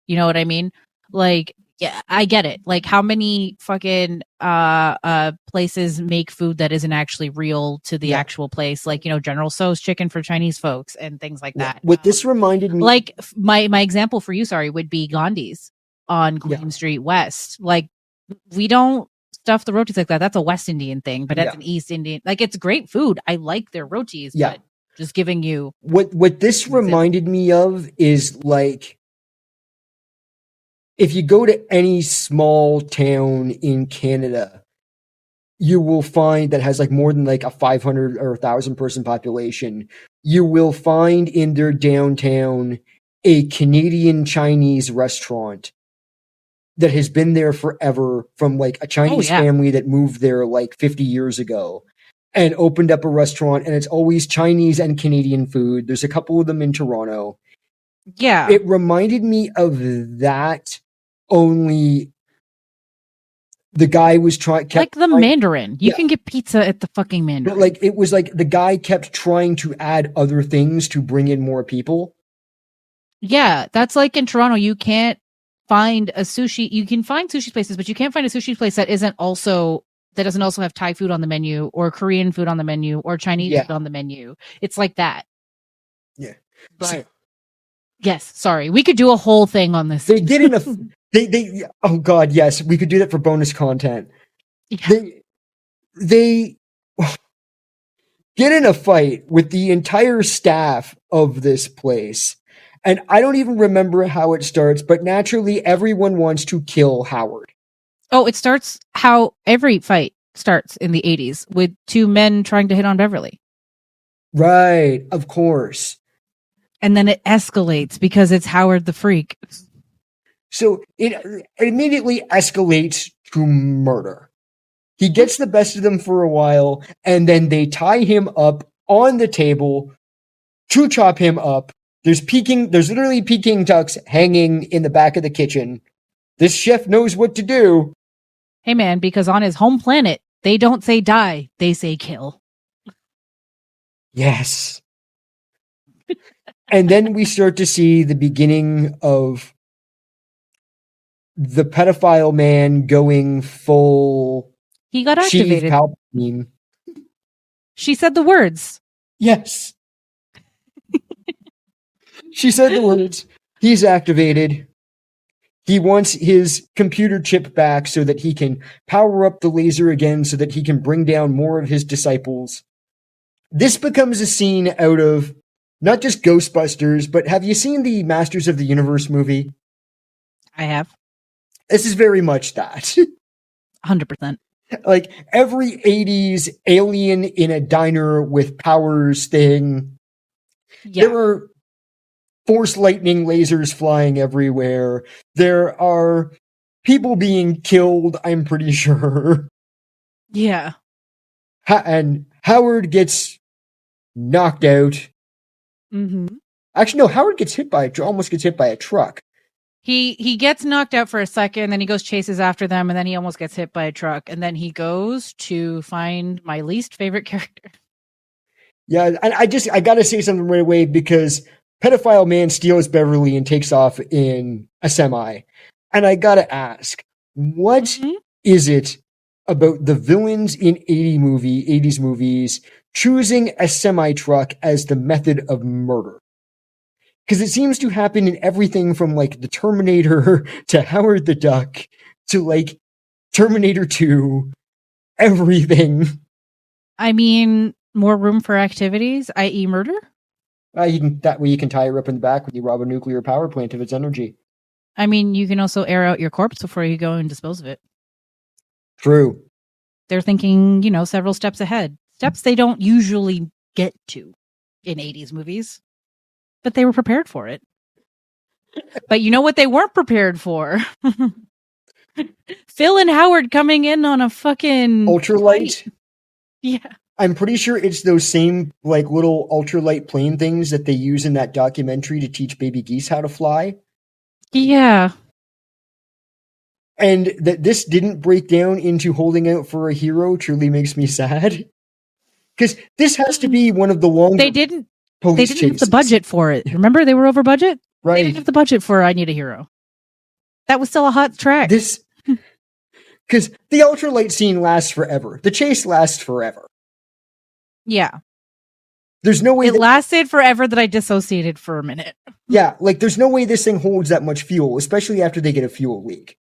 You know what I mean? Like, yeah, I get it. Like, how many fucking places make food that isn't actually real to the actual place? Like, you know, General Tso's chicken for Chinese folks and things like that. What this reminded me, like my example for you, would be Gandhi's on Queen Street West. Like, we don't stuff the rotis like that. That's a West Indian thing, but that's an East Indian. Like, it's great food. I like their rotis, but just giving you what this reminded me of is like, if you go to any small town in Canada, you will find that has like more than like a 500 or 1,000 person population. You will find in their downtown a Canadian Chinese restaurant that has been there forever, from like a Chinese family that moved there like 50 years ago and opened up a restaurant, and it's always Chinese and Canadian food. There's a couple of them in Toronto. Yeah. It reminded me of that, only the guy was like the Mandarin. You can get pizza at the fucking Mandarin. But like, it was like the guy kept trying to add other things to bring in more people. Yeah, that's like in Toronto. You can't find a sushi. You can find sushi places, but you can't find a sushi place that doesn't also have Thai food on the menu, or Korean food on the menu, or Chinese food on the menu. It's like that. Yeah. But yes, sorry. We could do a whole thing on this. They get enough. They oh God, yes, we could do that for bonus content. Yeah. They get in a fight with the entire staff of this place. And I don't even remember how it starts, but naturally everyone wants to kill Howard. Oh, it starts how every fight starts in the 80s, with two men trying to hit on Beverly. Right, of course. And then it escalates because it's Howard the Freak. So it immediately escalates to murder. He gets the best of them for a while, and then they tie him up on the table to chop him up. There's literally Peking ducks hanging in the back of the kitchen. This chef knows what to do. Hey man, because on his home planet, they don't say die, they say kill. Yes. And then we start to see the beginning of the pedophile man going full. He got activated. Palpatine. She said the words. Yes. She said the words. He's activated. He wants his computer chip back so that he can power up the laser again, so that he can bring down more of his disciples. This becomes a scene out of not just Ghostbusters, but have you seen the Masters of the Universe movie? I have. This is very much that. 100%. Like every 80s alien in a diner with powers thing. Yeah. There are force lightning lasers flying everywhere. There are people being killed, I'm pretty sure. Yeah. And Howard gets knocked out. Mm-hmm. Actually, no, Howard gets almost gets hit by a truck. He gets knocked out for a second, then he goes chases after them, and then he almost gets hit by a truck, and then he goes to find my least favorite character. Yeah, and I gotta say something right away because pedophile man steals Beverly and takes off in a semi. And I gotta ask, what is it about the villains in 80s movies choosing a semi truck as the method of murder? Because it seems to happen in everything from like the Terminator to Howard the Duck to like Terminator 2, everything. I mean, more room for activities, i.e. murder? That way you can tie her up in the back when you rob a nuclear power plant of its energy. I mean, you can also air out your corpse before you go and dispose of it. True. They're thinking, several steps ahead. Steps they don't usually get to in 80s movies. But they were prepared for it. But you know what they weren't prepared for? Phil and Howard coming in on a fucking ultralight. Fight. Yeah. I'm pretty sure it's those same like little ultralight plane things that they use in that documentary to teach baby geese how to fly. Yeah. And that this didn't break down into holding out for a hero truly makes me sad. Because this has to be one of the longest. They didn't have the budget for it. Remember, they were over budget? Right. They didn't have the budget for I Need a Hero. That was still a hot track. Because the ultralight scene lasts forever. The chase lasts forever. Yeah. There's no way it lasted forever that I dissociated for a minute. Yeah, like there's no way this thing holds that much fuel, especially after they get a fuel leak.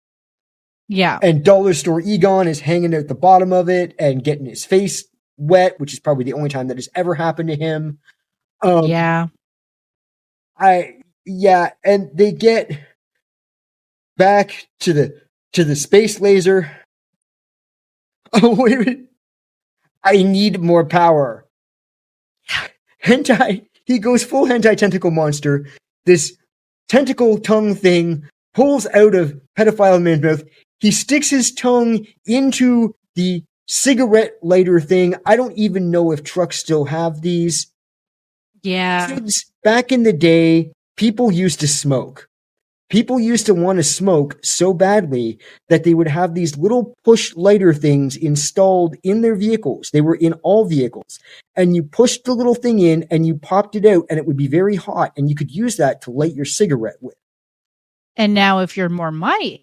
Yeah. And Dollar Store Egon is hanging out the bottom of it and getting his face wet, which is probably the only time that has ever happened to him. Yeah. And they get back to the space laser. Oh, wait a minute. I need more power. Hentai. He goes full hentai tentacle monster. This tentacle tongue thing pulls out of pedophile man's mouth. He sticks his tongue into the cigarette lighter thing. I don't even know if trucks still have these. Yeah. Kids, back in the day, people used to smoke. People used to want to smoke so badly that they would have these little push lighter things installed in their vehicles. They were in all vehicles. And you pushed the little thing in and you popped it out and it would be very hot and you could use that to light your cigarette with. And now if you're more my age,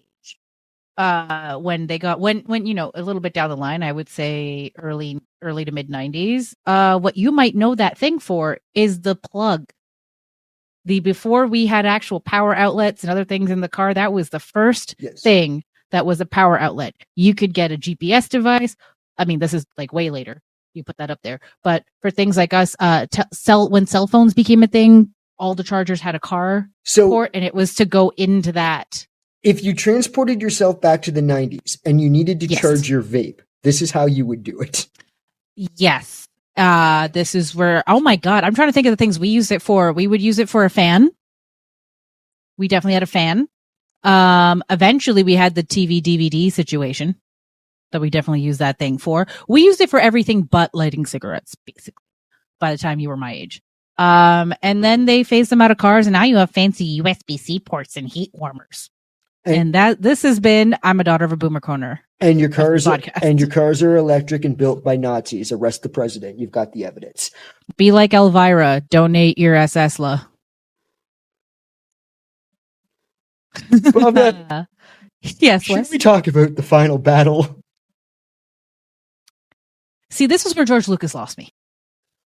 when a little bit down the line, I would say early to mid 90s, what you might know that thing for is the plug. Before we had actual power outlets and other things in the car, that was the first thing that was a power outlet. You could get a GPS device. I mean, this is like way later. You put that up there. But for things like us, when cell phones became a thing, all the chargers had a car port, and it was to go into that. If you transported yourself back to the 90s and you needed to charge your vape, this is how you would do it. Yes. This is where, oh my God, I'm trying to think of the things we used it for. We would use it for a fan. We definitely had a fan. Eventually we had the TV DVD situation that we definitely used that thing for. We used it for everything but lighting cigarettes, basically, by the time you were my age. And then they phased them out of cars, and now you have fancy USB-C ports and heat warmers. And this has been, I'm a daughter of a boomer corner. And your cars are electric and built by Nazis. Arrest the president. You've got the evidence. Be like Elvira. Donate your SSLA. Yes. Should we talk about the final battle? See, this is where George Lucas lost me.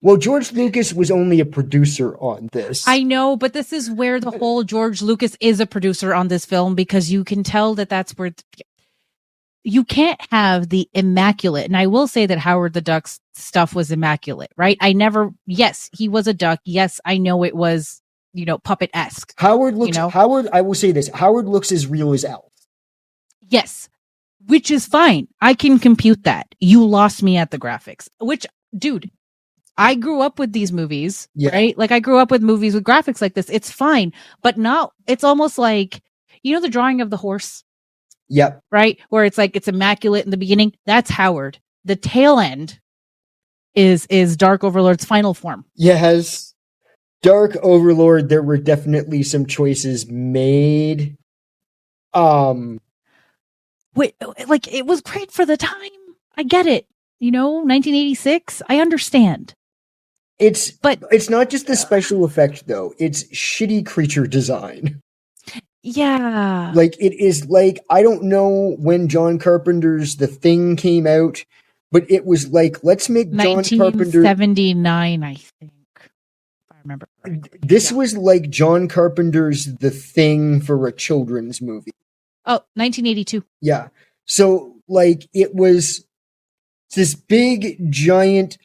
Well, George Lucas was only a producer on this. I know, but this is where the whole George Lucas is a producer on this film, because you can tell that's where you can't have the immaculate. And I will say that Howard the Duck's stuff was immaculate, right? Yes, he was a duck. Yes, I know it was, puppet-esque. I will say this. Howard looks as real as Elf. Yes. which is fine. I can compute that. You lost me at the graphics, which, dude, I grew up with these movies, right? Like I grew up with movies with graphics like this. It's fine, but not, it's almost like, you know, the drawing of the horse. Yep. Right? Where it's like, it's immaculate in the beginning. That's Howard. The tail end is Dark Overlord's final form. Yes. Dark Overlord, there were definitely some choices made. Wait, like it was great for the time. I get it. You know, 1986. I understand. But it's not just the special effect though. It's shitty creature design. Yeah. Like it is like, I don't know when John Carpenter's The Thing came out, but it was like, let's make John Carpenter 1979, I think. If I remember correctly. This was like John Carpenter's The Thing for a children's movie. Oh, 1982. Yeah. So like it was this big giant,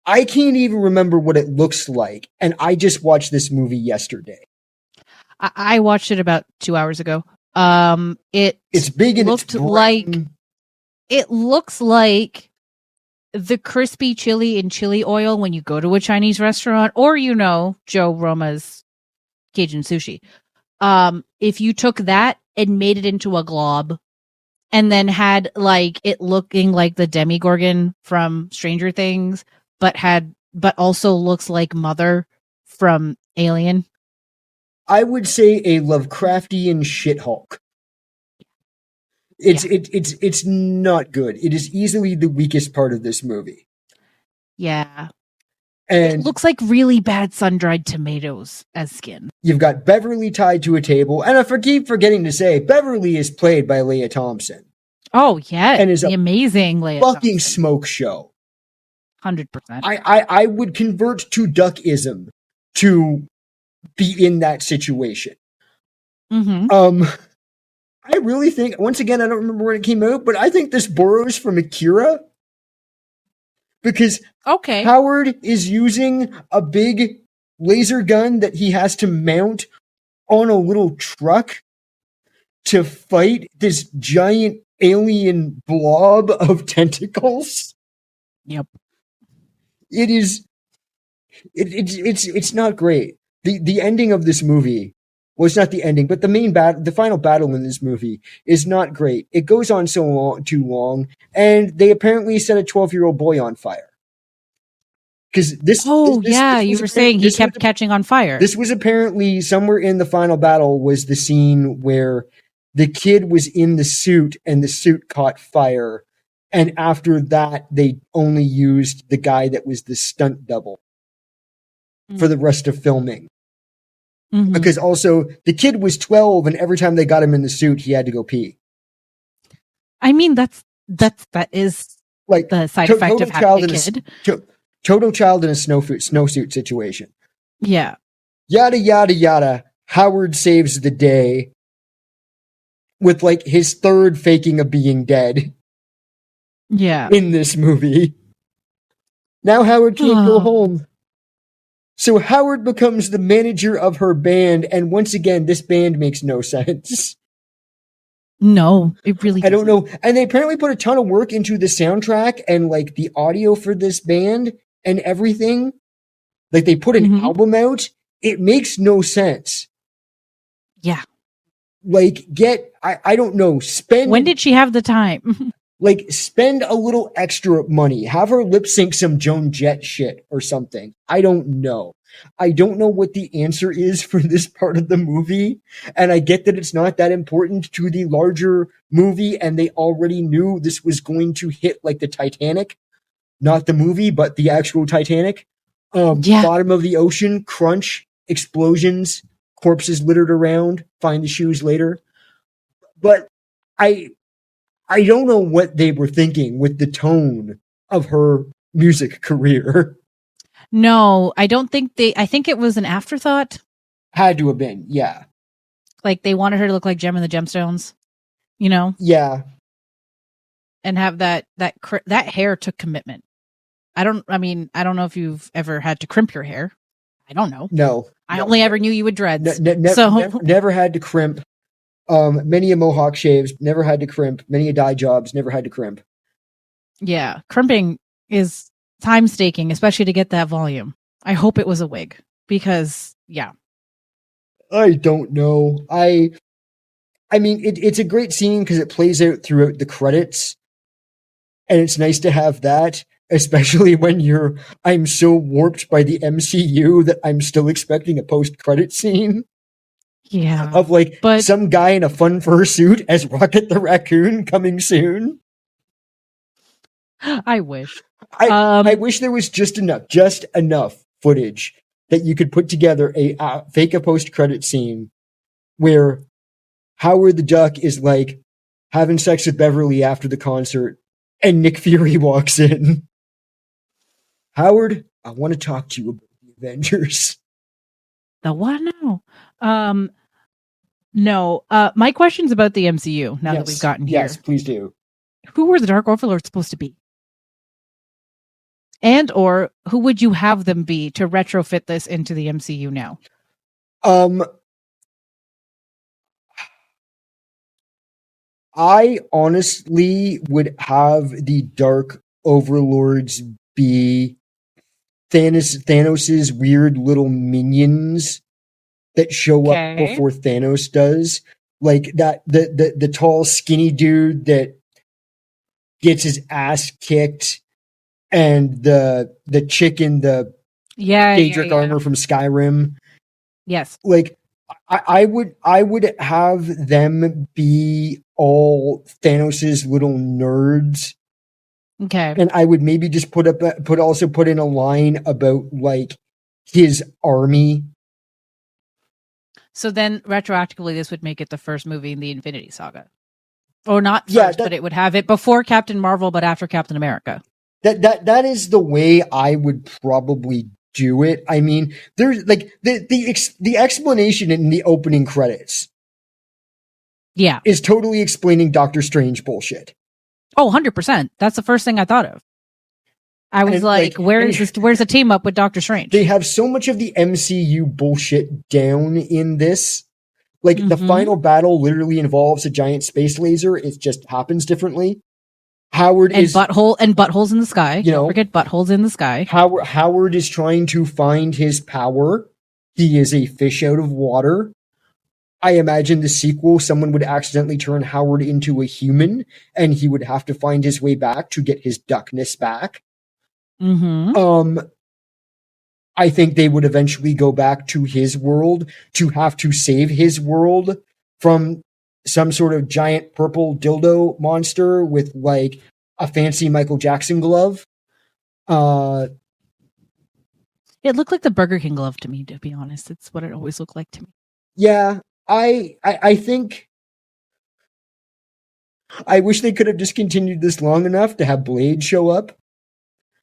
I can't even remember what it looks like. And I just watched this movie yesterday. I watched it about 2 hours ago. It's big and looked like it looks like the crispy chili in chili oil when you go to a Chinese restaurant, or you know, Joe Roma's Cajun sushi. If you took that and made it into a glob, and then had like it looking like the Demogorgon from Stranger Things, but also looks like Mother from Alien. I would say a Lovecraftian shithulk. It's not good. It is easily the weakest part of this movie. Yeah. And it looks like really bad sun-dried tomatoes as skin. You've got Beverly tied to a table, and I keep forgetting to say, Beverly is played by Leah Thompson. Oh, yeah. And is the amazing Leah fucking Thompson. Smoke show. 100%. I would convert to duckism to be in that situation. Mm-hmm. I really think, once again, I don't remember when it came out, but I think this borrows from Akira. Because Howard is using a big laser gun that he has to mount on a little truck to fight this giant alien blob of tentacles. Yep. It's not great. The ending of this movie, well, it's not the ending, but the final battle in this movie is not great. It goes on too long, and they apparently set a 12-year-old boy on fire. Because you were saying he kept catching on fire. This was apparently somewhere in the final battle was the scene where the kid was in the suit and the suit caught fire. And after that, they only used the guy that was the stunt double for the rest of filming. Mm-hmm. Because also the kid was 12 and every time they got him in the suit, he had to go pee. I mean, that is like the side effect of having a kid. Total child in a snowsuit situation. Yeah. Yada, yada, yada. Howard saves the day with like his third faking of being dead. Yeah. In this movie. Now Howard can't go home. So Howard becomes the manager of her band, and once again, this band makes no sense. No, it really doesn't. I don't know. And they apparently put a ton of work into the soundtrack and like the audio for this band and everything. Like they put an album out. It makes no sense. Yeah. Like I don't know, when did she have the time? Like, spend a little extra money. Have her lip sync some Joan Jett shit or something. I don't know. I don't know what the answer is for this part of the movie. And I get that it's not that important to the larger movie. And they already knew this was going to hit like the Titanic. Not the movie, but the actual Titanic. Bottom of the ocean, crunch, explosions, corpses littered around, find the shoes later. But I don't know what they were thinking with the tone of her music career. No, I don't think I think it was an afterthought. Had to have been, yeah. Like they wanted her to look like Gem and the Gemstones, you know? Yeah. And have that hair took commitment. I don't know if you've ever had to crimp your hair. I don't know. No. I only ever knew you would dreads. Never had to crimp. Many a mohawk shaves, never had to crimp. Many a dye jobs, never had to crimp. Yeah, crimping is time staking, especially to get that volume. I hope it was a wig because, yeah. I don't know. I mean, it's a great scene because it plays out throughout the credits, and it's nice to have that, especially when I'm so warped by the MCU that I'm still expecting a post-credit scene Yeah. of like but some guy in a fun fursuit as Rocket the Raccoon coming soon. I wish. I wish there was just enough footage that you could put together a fake a post-credit scene where Howard the Duck is like having sex with Beverly after the concert, and Nick Fury walks in. Howard, I want to talk to you about the Avengers. The what now? No. My question's about the MCU now that we've gotten here. Yes, please do. Who were the Dark Overlords supposed to be? And or who would you have them be to retrofit this into the MCU now? I honestly would have the Dark Overlords be Thanos's weird little minions that show up before Thanos does. Like that the tall skinny dude that gets his ass kicked, and the chick in the Daedric armor from Skyrim. Yes. Like I would have them be all Thanos's little nerds. Okay. And I would maybe just put in a line about like his army. So then retroactively this would make it the first movie in the Infinity Saga. Or not first, but it would have it before Captain Marvel but after Captain America. That is the way I would probably do it. I mean, there's like the explanation in the opening credits. Yeah. Is totally explaining Doctor Strange bullshit. Oh, 100%. That's the first thing I thought of. I was where's the team up with Doctor Strange? They have so much of the MCU bullshit down in this. Like the final battle literally involves a giant space laser. It just happens differently. Buttholes in the sky. Don't forget buttholes in the sky. Howard is trying to find his power. He is a fish out of water. I imagine the sequel, someone would accidentally turn Howard into a human, and he would have to find his way back to get his duckness back. I think they would eventually go back to his world to have to save his world from some sort of giant purple dildo monster with like a fancy Michael Jackson glove. It looked like the Burger King glove to me, to be honest. It's what it always looked like to me. Yeah, I think I wish they could have just continued this long enough to have Blade show up.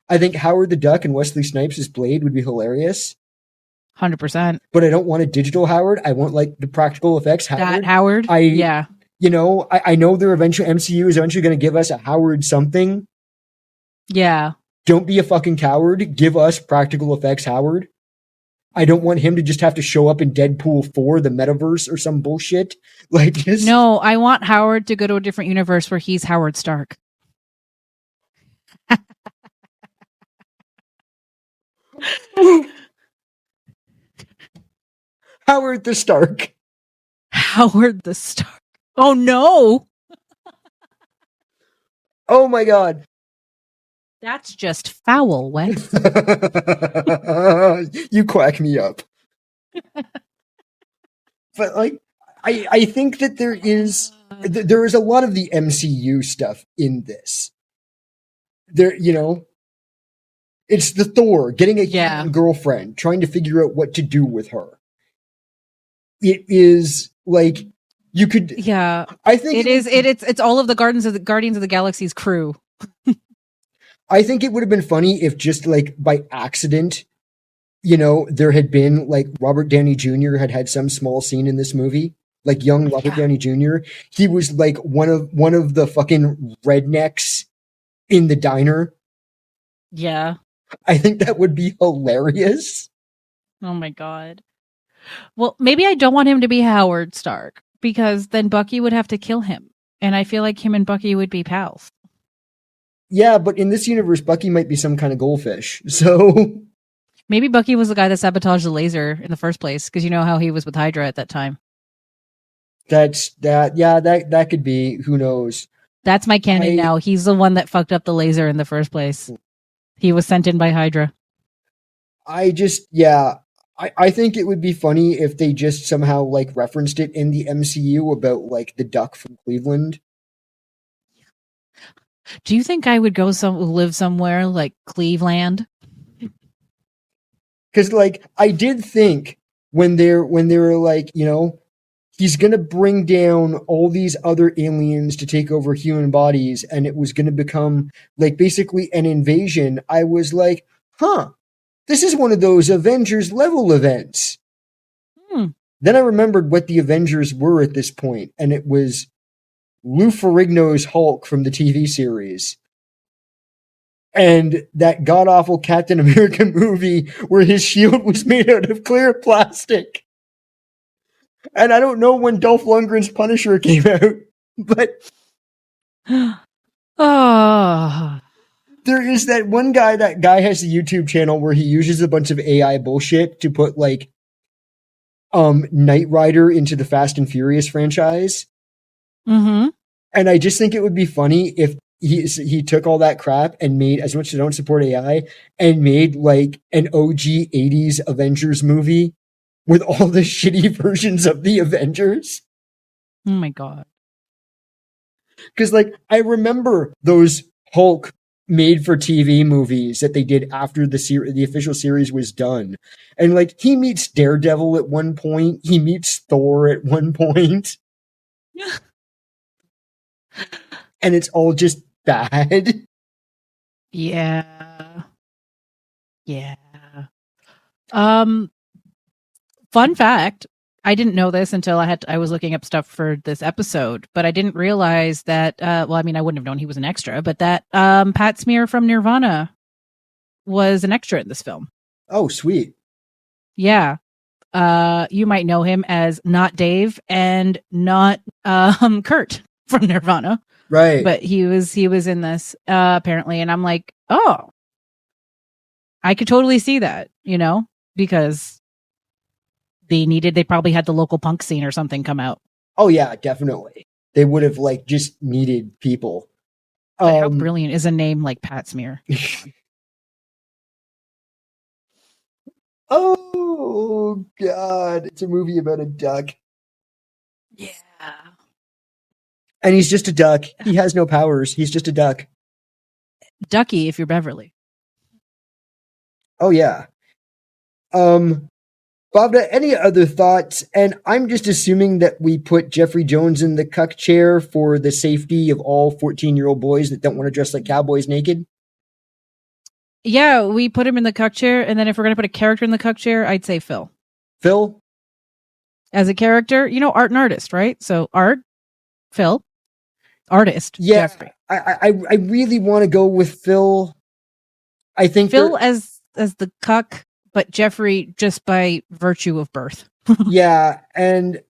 I think Howard the Duck and Wesley Snipes as Blade would be hilarious. 100%. But I don't want a digital Howard. I want like the practical effects Howard. That Howard? Yeah. You know, I know their MCU is eventually going to give us a Howard something. Yeah. Don't be a fucking coward. Give us practical effects Howard. I don't want him to just have to show up in Deadpool 4, the metaverse or some bullshit. Like this. No, I want Howard to go to a different universe where he's Howard Stark. Howard the Stark. Howard the Stark. Oh no. Oh my god. That's just foul, Wes. You quack me up. But like, I think that there is a lot of the MCU stuff in this. There, you know, it's the Thor getting a girlfriend, trying to figure out what to do with her. It is like you could. Yeah, I think it's all of the Guardians of the Galaxy's crew. I think it would have been funny if just like by accident, you know, there had been like Robert Downey Jr. had some small scene in this movie, like young Robert Downey Jr. He was like one of the fucking rednecks in the diner. Yeah. I think that would be hilarious. Oh my god. Well, maybe I don't want him to be Howard Stark because then Bucky would have to kill him. And I feel like him and Bucky would be pals. Yeah, but in this universe, Bucky might be some kind of goldfish. So Maybe Bucky was the guy that sabotaged the laser in the first place, because you know how he was with Hydra at that time. that could be. Who knows? That's my canon now. He's the one that fucked up the laser in the first place. He was sent in by Hydra. I think it would be funny if they just somehow like referenced it in the MCU about like the duck from Cleveland. Do you think I would go live somewhere like Cleveland? Because like I did think when they were like, you know, he's gonna bring down all these other aliens to take over human bodies, and it was gonna become like basically an invasion. I was like, huh, this is one of those Avengers level events. Then I remembered what the Avengers were at this point, and it was Lou Ferrigno's Hulk from the TV series. And that god-awful Captain America movie where his shield was made out of clear plastic. And I don't know when Dolph Lundgren's Punisher came out, but there is that one guy, that guy has a YouTube channel where he uses a bunch of AI bullshit to put like Knight Rider into the Fast and Furious franchise. Mm-hmm. And I just think it would be funny if he took all that crap and made, as much as I don't support AI, and made like an OG 80s Avengers movie with all the shitty versions of the Avengers. Oh my God. Because like I remember those Hulk made for TV movies that they did after the official series was done. And like he meets Daredevil at one point, he meets Thor at one point. And it's all just bad. Yeah. Fun fact, I didn't know this until I was looking up stuff for this episode, but I didn't realize that I wouldn't have known he was an extra, but that Pat Smear from Nirvana was an extra in this film. Oh, sweet. Yeah. You might know him as not Dave and not Kurt from Nirvana. Right. But he was in this apparently, and I'm like, oh, I could totally see that, you know, because they probably had the local punk scene or something come out. Oh yeah, definitely. They would have like just needed people. But how brilliant is a name like Pat Smear? Oh God, it's a movie about a duck. Yeah. And he's just a duck. He has no powers. He's just a duck. Ducky if you're Beverly. Oh yeah. Bhavna, any other thoughts? And I'm just assuming that we put Jeffrey Jones in the cuck chair for the safety of all 14-year-old boys that don't want to dress like cowboys naked. Yeah, we put him in the cuck chair, and then if we're gonna put a character in the cuck chair, I'd say Phil. Phil? As a character, you know, art and artist, right? So art, Phil. Artist, yeah, Jeffrey. I really want to go with Phil. I think Phil as the cuck, but Jeffrey just by virtue of birth. Yeah, and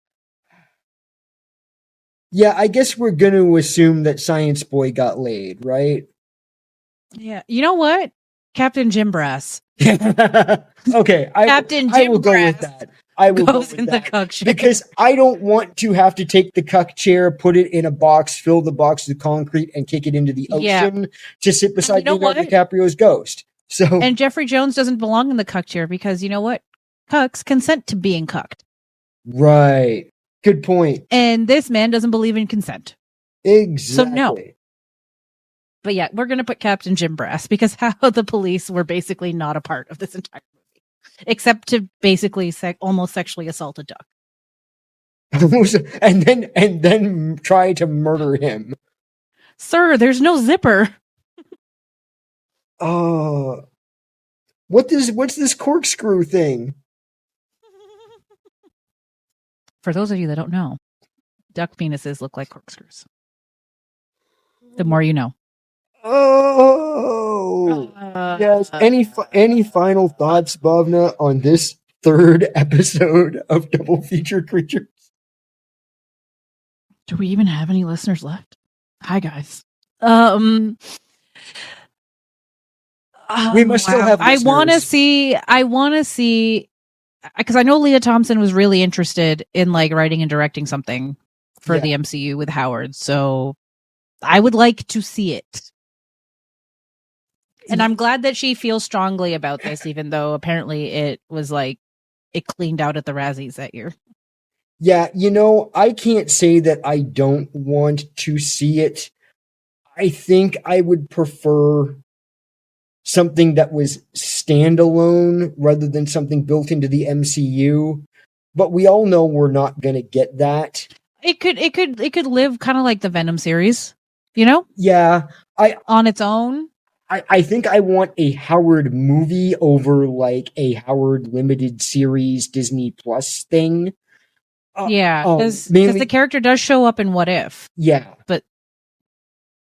yeah, I guess we're going to assume that Science Boy got laid, right? Yeah, you know what? Captain Jim Brass. Okay, Captain Jim I will go Brass with that. I will goes go in with the that. cuck chair because I don't want to have to take the cuck chair, put it in a box, fill the box with concrete, and kick it into the ocean to sit beside Leonardo DiCaprio's ghost. So, and Jeffrey Jones doesn't belong in the cuck chair because you know what? Cucks consent to being cucked. Right. Good point. And this man doesn't believe in consent. Exactly. So no. But yeah, we're going to put Captain Jim Brass because how the police were basically not a part of this entire movie, except to basically almost sexually assault a duck. and then try to murder him. Sir, there's no zipper. Oh. What's this corkscrew thing? For those of you that don't know, duck penises look like corkscrews. The more you know. Oh, yes. Any final thoughts, Bhavna, on this third episode of Double Feature Creatures? Do we even have any listeners left? Hi, guys. We must still have I want to listeners. see, because I know Leah Thompson was really interested in like writing and directing something for the MCU with Howard. So I would like to see it. And I'm glad that she feels strongly about this, even though apparently it was like it cleaned out at the Razzies that year. Yeah, you know, I can't say that I don't want to see it. I think I would prefer something that was standalone rather than something built into the MCU. But we all know we're not going to get that. It could live kind of like the Venom series, you know? Yeah, on its own. I think I want a Howard movie over like a Howard limited series Disney Plus thing. Yeah, because the character does show up in What If. Yeah. But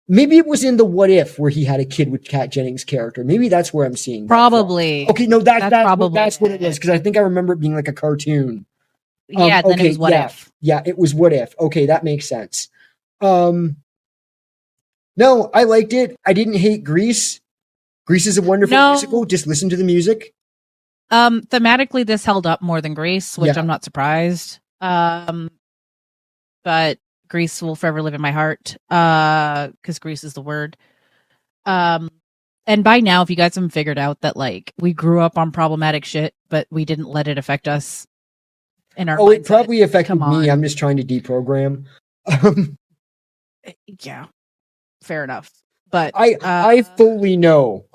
maybe it was in the What If where he had a kid with Kat Jennings' character. Maybe that's where I'm seeing that probably. from. Okay, no, that's what it is, because I think I remember it being like a cartoon. Yeah, then it was What If. Yeah, it was What If. Okay, that makes sense. No, I liked it. I didn't hate Grease. Grease is a wonderful musical. Just listen to the music. Thematically, this held up more than Grease, which I'm not surprised. But Grease will forever live in my heart. Because Grease is the word. And by now, if you guys haven't figured out that like we grew up on problematic shit, but we didn't let it affect us in our mindset. It probably affected me. I'm just trying to deprogram. Yeah. Fair enough. But I fully know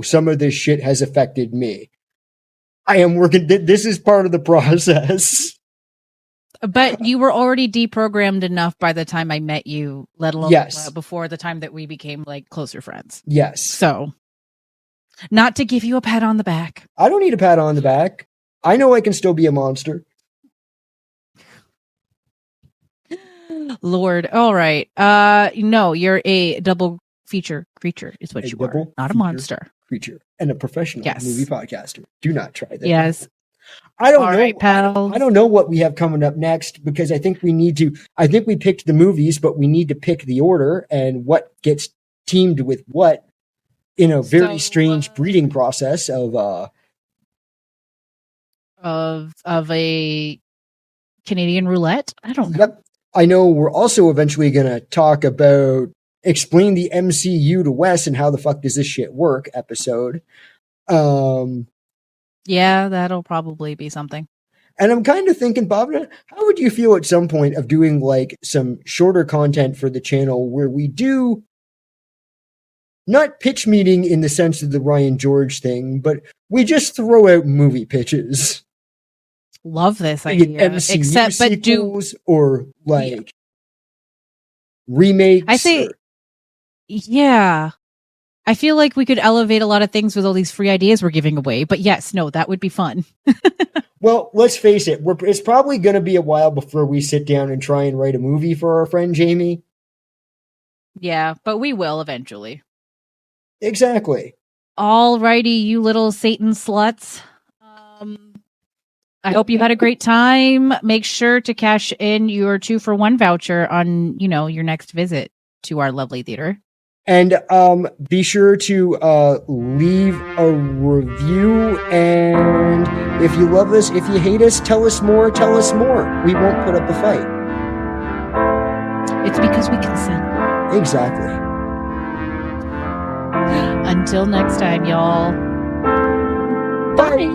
some of this shit has affected me. I am working. This is part of the process. But you were already deprogrammed enough by the time I met you, let alone before the time that we became like closer friends. Yes. So, not to give you a pat on the back. I don't need a pat on the back. I know I can still be a monster. Lord. All right. No, you're a double feature creature is what you are. Not a monster. Creature and a professional movie podcaster. Do not try that. Yes. I don't know. Right, I don't know what we have coming up next, because I think we picked the movies, but we need to pick the order and what gets teamed with what in a very strange breeding process of a Canadian roulette. I don't know. Yep. I know we're also eventually going to talk about explain the MCU to Wes and how the fuck does this shit work episode. Yeah, that'll probably be something. And I'm kind of thinking, Bhavna, how would you feel at some point of doing like some shorter content for the channel where we do not pitch meeting in the sense of the Ryan George thing, but we just throw out movie pitches? Love this idea. MCU except sequels or like remakes. I say, yeah. I feel like we could elevate a lot of things with all these free ideas we're giving away. But yes, no, that would be fun. Well, let's face it. It's probably going to be a while before we sit down and try and write a movie for our friend Jamie. Yeah, but we will eventually. Exactly. Alrighty, you little Satan sluts. I hope you had a great time. Make sure to cash in your 2-for-1 voucher on, your next visit to our lovely theater. And be sure to leave a review. And if you love us, if you hate us, tell us more. Tell us more. We won't put up a fight. It's because we consent. Exactly. Until next time, y'all. Bye.